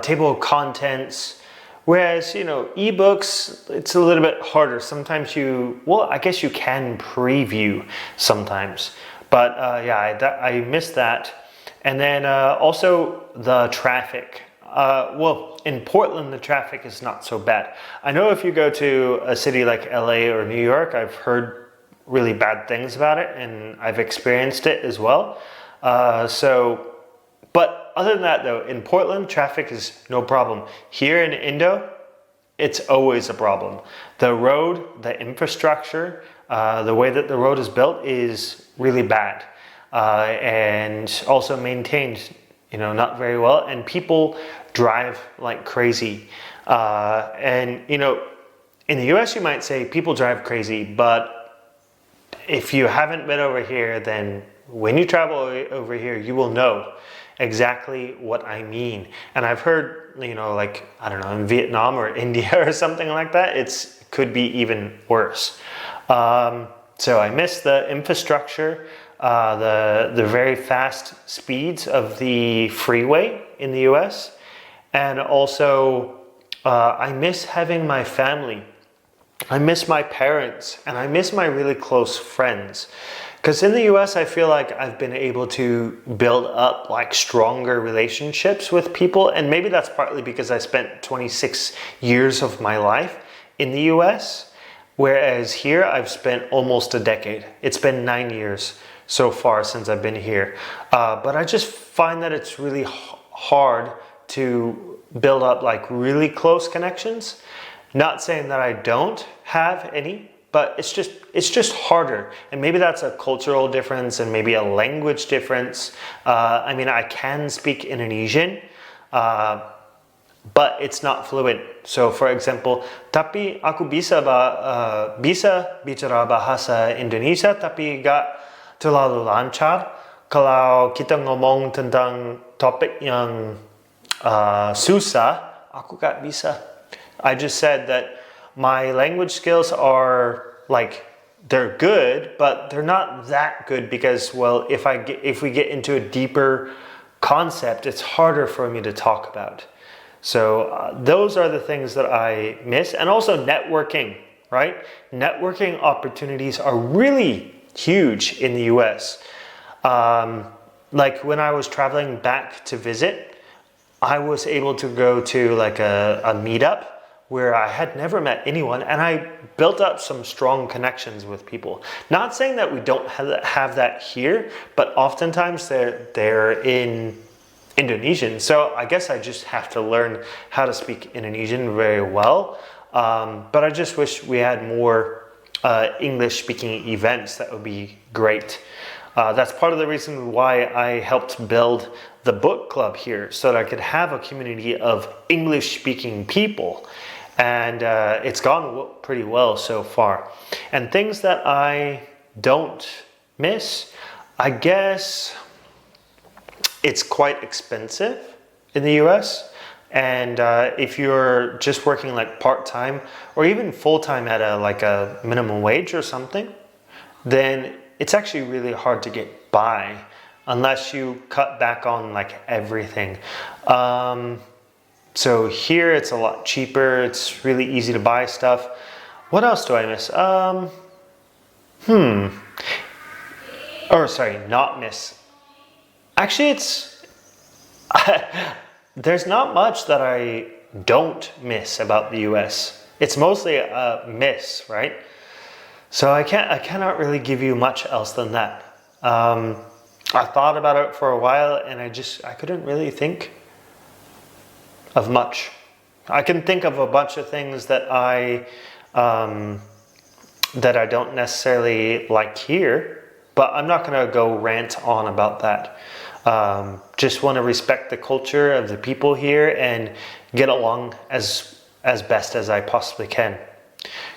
table of contents. Whereas, ebooks, it's a little bit harder. Sometimes I guess you can preview sometimes. But I miss that. And then also the traffic. In Portland, the traffic is not so bad. I know if you go to a city like LA or New York, I've heard really bad things about it, and I've experienced it as well. But other than that though, in Portland, traffic is no problem. Here in Indo, it's always a problem. The road, the infrastructure, the way that the road is built is really bad. And also maintained, not very well. And people drive like crazy. In the US, you might say people drive crazy, but if you haven't been over here, then when you travel over here, you will know exactly what I mean. And I've heard, in Vietnam or India or something like that, it could be even worse. So I miss the infrastructure, the very fast speeds of the freeway in the US. And also, I miss having my family. I miss my parents, and I miss my really close friends. Because in the US, I feel like I've been able to build up like stronger relationships with people. And maybe that's partly because I spent 26 years of my life in the US. Whereas here, I've spent almost a decade. It's been 9 years so far since I've been here. But I just find that it's really hard to build up like really close connections. Not saying that I don't have any, but it's just harder. And maybe that's a cultural difference and maybe a language difference. I mean, I can speak Indonesian, but it's not fluent. So for example, tapi aku bisa bicara bahasa Indonesia, tapi gak terlalu lancar. Kalau kita ngomong tentang topik yang susah, aku gak bisa. I just said that my language skills are like, they're good, but they're not that good because, well, if we get into a deeper concept, it's harder for me to talk about. So those are the things that I miss. And also networking, right? Networking opportunities are really huge in the US. Like when I was traveling back to visit, I was able to go to like a meetup where I had never met anyone, and I built up some strong connections with people. Not saying that we don't have that here, but oftentimes they're in Indonesian. So I guess I just have to learn how to speak Indonesian very well. But I just wish we had more English-speaking events. That would be great. That's part of the reason why I helped build the book club here, so that I could have a community of English-speaking people. And it's gone pretty well so far. And things that I don't miss, I guess it's quite expensive in the US. And if you're just working like part-time or even full-time at a minimum wage or something, then it's actually really hard to get by unless you cut back on like everything. So here it's a lot cheaper. It's really easy to buy stuff. What else do I miss? Not miss. Actually, it's there's not much that I don't miss about the US. It's mostly a miss, right? So I cannot really give you much else than that. I thought about it for a while and I couldn't really think of much. I can think of a bunch of things that I don't necessarily like here, but I'm not gonna go rant on about that. Just want to respect the culture of the people here and get along as best as I possibly can.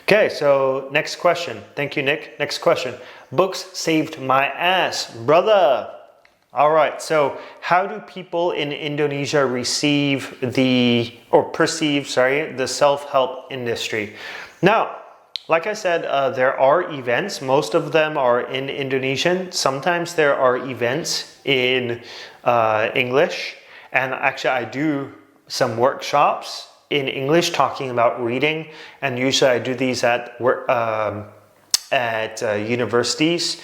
Okay, so next question. Thank you, Nick. Next question. Books saved my ass, brother. All right, so how do people in Indonesia perceive the self-help industry? Now, like I said, there are events. Most of them are in Indonesian. Sometimes there are events in English. And actually, I do some workshops in English talking about reading. And usually I do these at universities.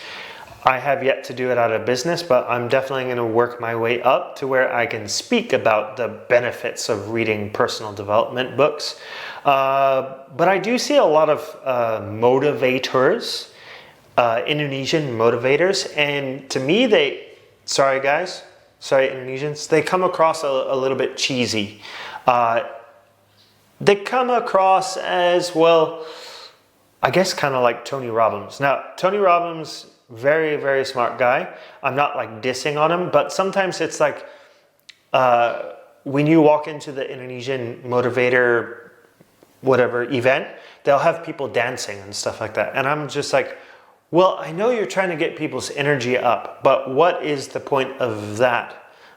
I have yet to do it out of business, but I'm definitely going to work my way up to where I can speak about the benefits of reading personal development books. But I do see a lot of motivators, Indonesian motivators, and to me Indonesians, they come across a little bit cheesy. They come across as, well, I guess kind of like Tony Robbins. Now, Tony Robbins, very, very smart guy. I'm not like dissing on him, but sometimes it's like when you walk into the Indonesian motivator, whatever event, they'll have people dancing and stuff like that. And I'm just like, well, I know you're trying to get people's energy up, but what is the point of that?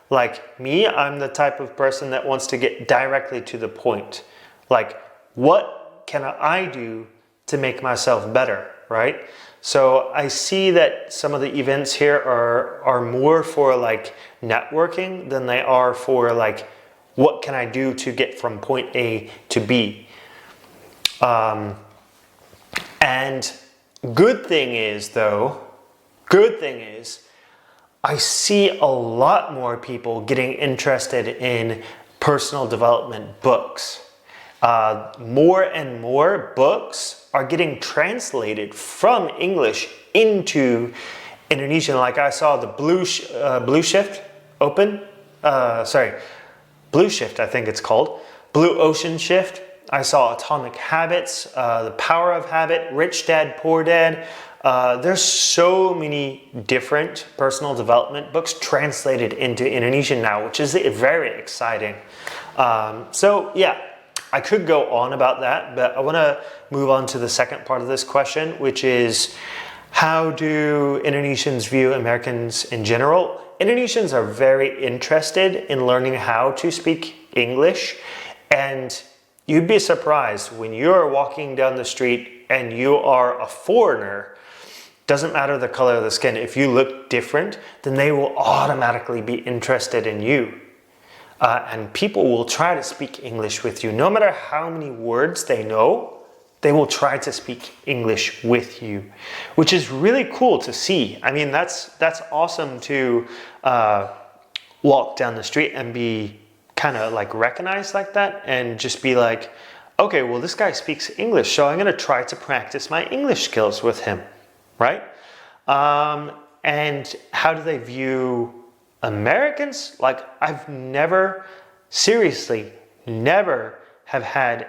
Like me, I'm the type of person that wants to get directly to the point. Like, what can I do to make myself better, right? So I see that some of the events here are more for like networking than they are for like, what can I do to get from point A to B? And good thing is, I see a lot more people getting interested in personal development books. More and more books are getting translated from English into Indonesian. Like I saw the Blue Blue Shift, I think it's called. Blue Ocean Shift. I saw Atomic Habits, The Power of Habit, Rich Dad, Poor Dad. There's so many different personal development books translated into Indonesian now, which is very exciting. So yeah, I could go on about that, but I want to move on to the second part of this question, which is how do Indonesians view Americans in general? Indonesians are very interested in learning how to speak English, and you'd be surprised when you're walking down the street and you are a foreigner. Doesn't matter the color of the skin. If you look different, then they will automatically be interested in you. And people will try to speak English with you. No matter how many words they know, they will try to speak English with you, which is really cool to see. I mean, that's awesome to walk down the street and be kind of like recognized like that and just be like, okay, well, this guy speaks English, so I'm going to try to practice my English skills with him, right? And how do they view Americans? Like, I've never, seriously, never have had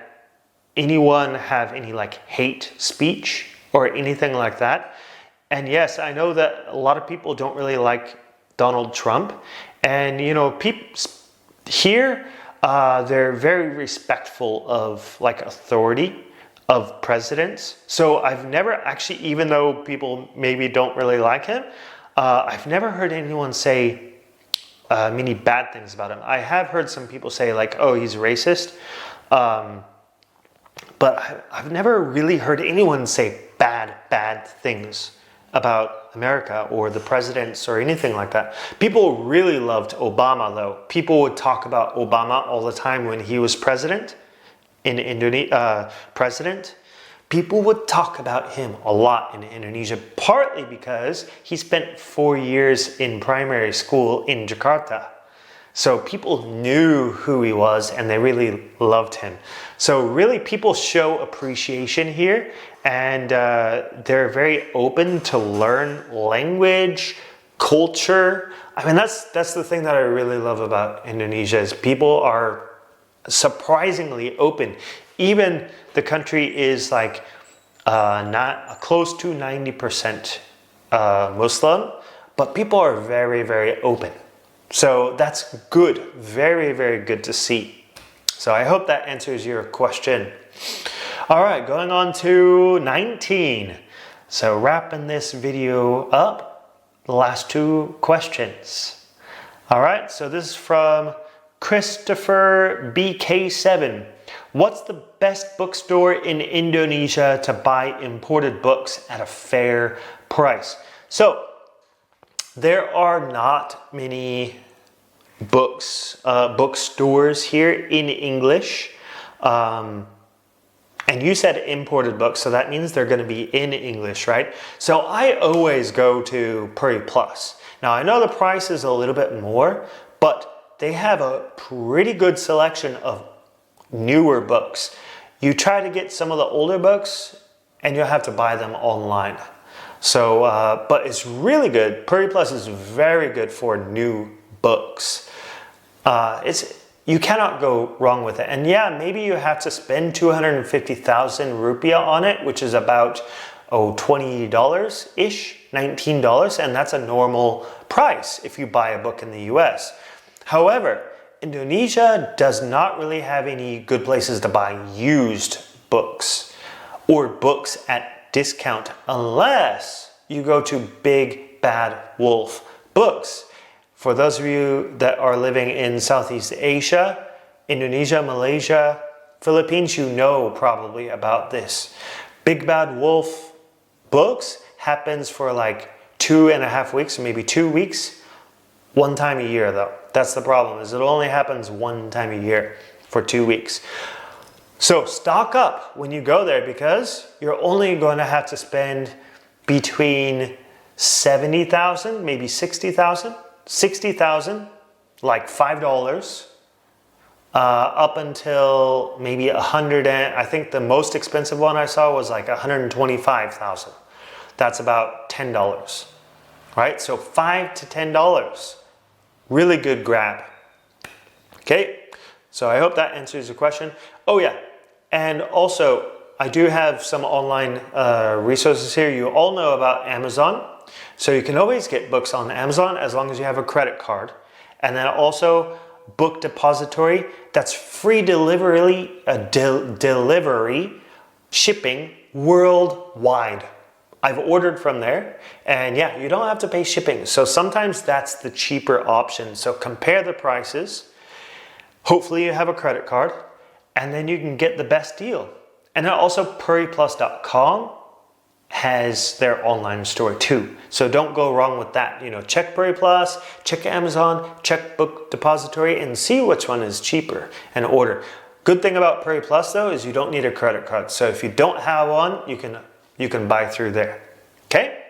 anyone have any like hate speech or anything like that. And yes, I know that a lot of people don't really like Donald Trump. And, you know, people here, they're very respectful of like authority of presidents. So I've never actually, even though people maybe don't really like him, I've never heard anyone say many bad things about him. I have heard some people say like, oh, he's racist. But I've never really heard anyone say bad things about America or the presidents or anything like that. People really loved Obama though. People would talk about Obama all the time when he was president in Indonesia. People would talk about him a lot in Indonesia, partly because he spent 4 years in primary school in Jakarta. So people knew who he was and they really loved him. So really people show appreciation here, and they're very open to learn language, culture. I mean, that's the thing that I really love about Indonesia is people are surprisingly open. Even the country is like not close to 90% Muslim, but people are very, very open. So that's good, very, very good to see. So I hope that answers your question. All right, going on to 19. So wrapping this video up, the last two questions. All right, so this is from Christopher BK7. What's the best bookstore in Indonesia to buy imported books at a fair price? So there are not many bookstores here in English. And you said imported books, so that means they're going to be in English, right? So I always go to Puri Plus. Now I know the price is a little bit more, but they have a pretty good selection of newer books. You try to get some of the older books and you'll have to buy them online. So, but it's really good. Puri Plus is very good for new books. You cannot go wrong with it. And yeah, maybe you have to spend 250,000 rupiah on it, which is about $20-ish, $19, and that's a normal price if you buy a book in the US. However, Indonesia does not really have any good places to buy used books or books at discount unless you go to Big Bad Wolf Books. For those of you that are living in Southeast Asia, Indonesia, Malaysia, Philippines, you know probably about this. Big Bad Wolf Books happens for like 2.5 weeks, maybe 2 weeks, one time a year though. That's the problem, is it only happens one time a year for 2 weeks. So stock up when you go there because you're only going to have to spend between 70,000, maybe 60,000, like $5, up until maybe 100. I think the most expensive one I saw was like 125,000. That's about $10, right? So $5 to $10, really good grab. Okay, So I hope that answers your question. Oh yeah, and also I do have some online resources here. You all know about Amazon. So you can always get books on Amazon as long as you have a credit card. And then also Book Depository, that's free delivery, shipping worldwide. I've ordered from there, and yeah, you don't have to pay shipping. So sometimes that's the cheaper option. So compare the prices. Hopefully you have a credit card, and then you can get the best deal. And then also PurryPlus.com has their online store too. So don't go wrong with that. You know, check Purry Plus, check Amazon, check Book Depository, and see which one is cheaper and order. Good thing about Purry Plus though is you don't need a credit card. So if you don't have one, you can buy through there. Okay?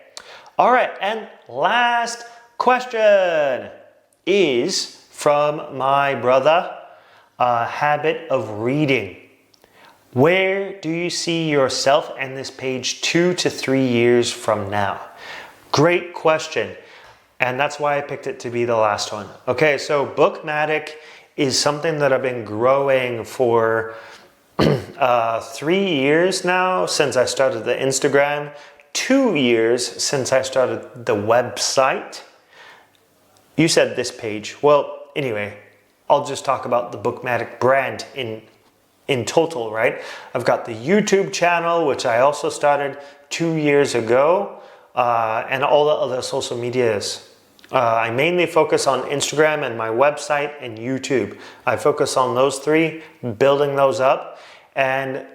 All right, and last question is from my brother, Habit of Reading. Where do you see yourself and this page 2 to 3 years from now? Great question. And that's why I picked it to be the last one. Okay, so BookMattic is something that I've been growing for 3 years now since I started the Instagram, 2 years since I started the website. You said this page. Well, anyway, I'll just talk about the BookMattic brand in total, right? I've got the YouTube channel, which I also started 2 years ago, and all the other social medias. I mainly focus on Instagram and my website and YouTube. I focus on those three, building those up. And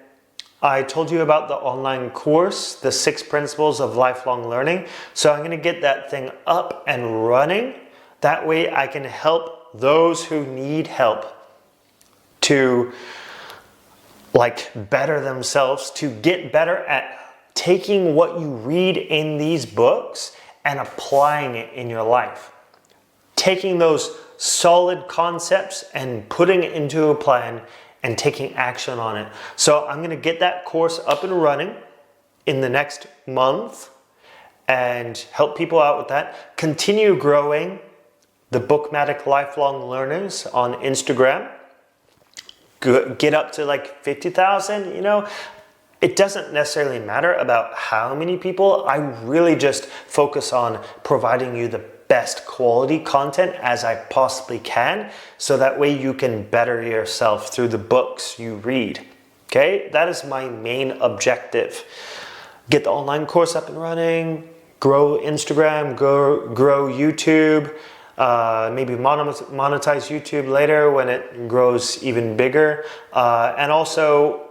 I told you about the online course, the 6 Principles of Lifelong Learning. So I'm going to get that thing up and running. That way I can help those who need help to better themselves, to get better at taking what you read in these books and applying it in your life. Taking those solid concepts and putting it into a plan and taking action on it. So I'm going to get that course up and running in the next month and help people out with that. Continue growing the BookMattic Lifelong Learners on Instagram. Get up to 50,000, you know. It doesn't necessarily matter about how many people. I really just focus on providing you the best quality content as I possibly can, so that way you can better yourself through the books you read. Okay, that is my main objective. Get the online course up and running, grow Instagram, grow YouTube, maybe monetize YouTube later when it grows even bigger. And also,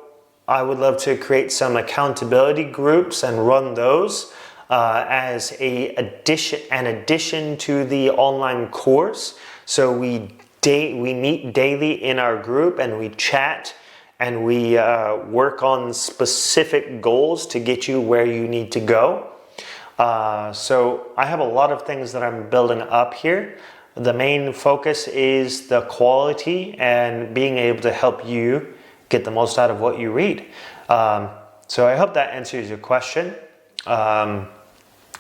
I would love to create some accountability groups and run those as an addition to the online course. So we meet daily in our group and we chat and we work on specific goals to get you where you need to go. So I have a lot of things that I'm building up here. The main focus is the quality and being able to help you get the most out of what you read. So I hope that answers your question.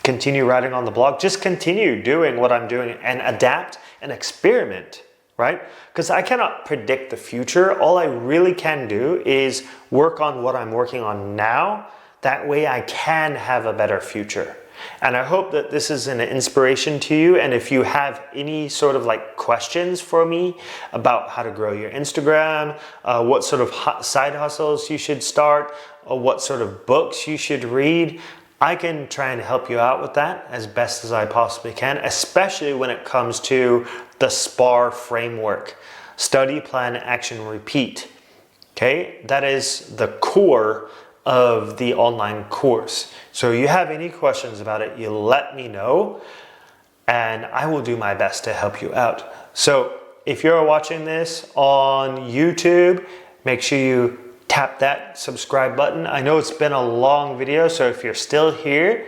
Continue writing on the blog. Just continue doing what I'm doing and adapt and experiment, right? Because I cannot predict the future. All I really can do is work on what I'm working on now. That way I can have a better future. And I hope that this is an inspiration to you. And if you have any sort of questions for me about how to grow your Instagram, what sort of side hustles you should start, or what sort of books you should read, I can try and help you out with that as best as I possibly can, especially when it comes to the SPAR framework. Study, plan, action, repeat. Okay, that is the core of the online course. So if you have any questions about it, you let me know and I will do my best to help you out. So if you're watching this on YouTube, make sure you tap that subscribe button. I know it's been a long video, so if you're still here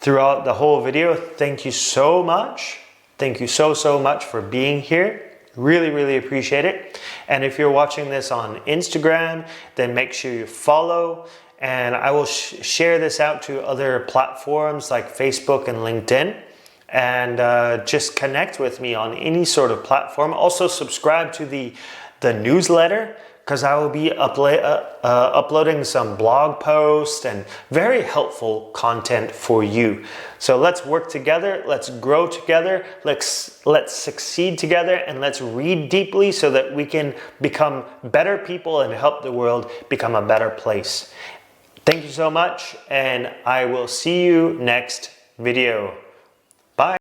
throughout the whole video, thank you so much. Thank you so much for being here. Really appreciate it. And if you're watching this on Instagram, then make sure you follow. And I will share this out to other platforms like Facebook and LinkedIn. And just connect with me on any sort of platform. Also subscribe to the the newsletter, because I will be uploading some blog posts and very helpful content for you. So let's work together, let's grow together, let's succeed together, and let's read deeply so that we can become better people and help the world become a better place. Thank you so much, and I will see you next video. Bye.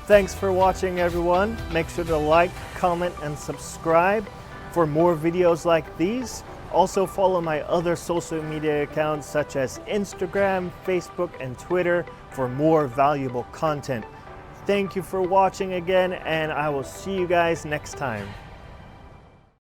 Thanks for watching, everyone. Make sure to like, comment, and subscribe for more videos like these. Also follow my other social media accounts such as Instagram, Facebook, and Twitter for more valuable content. Thank you for watching again, and I will see you guys next time.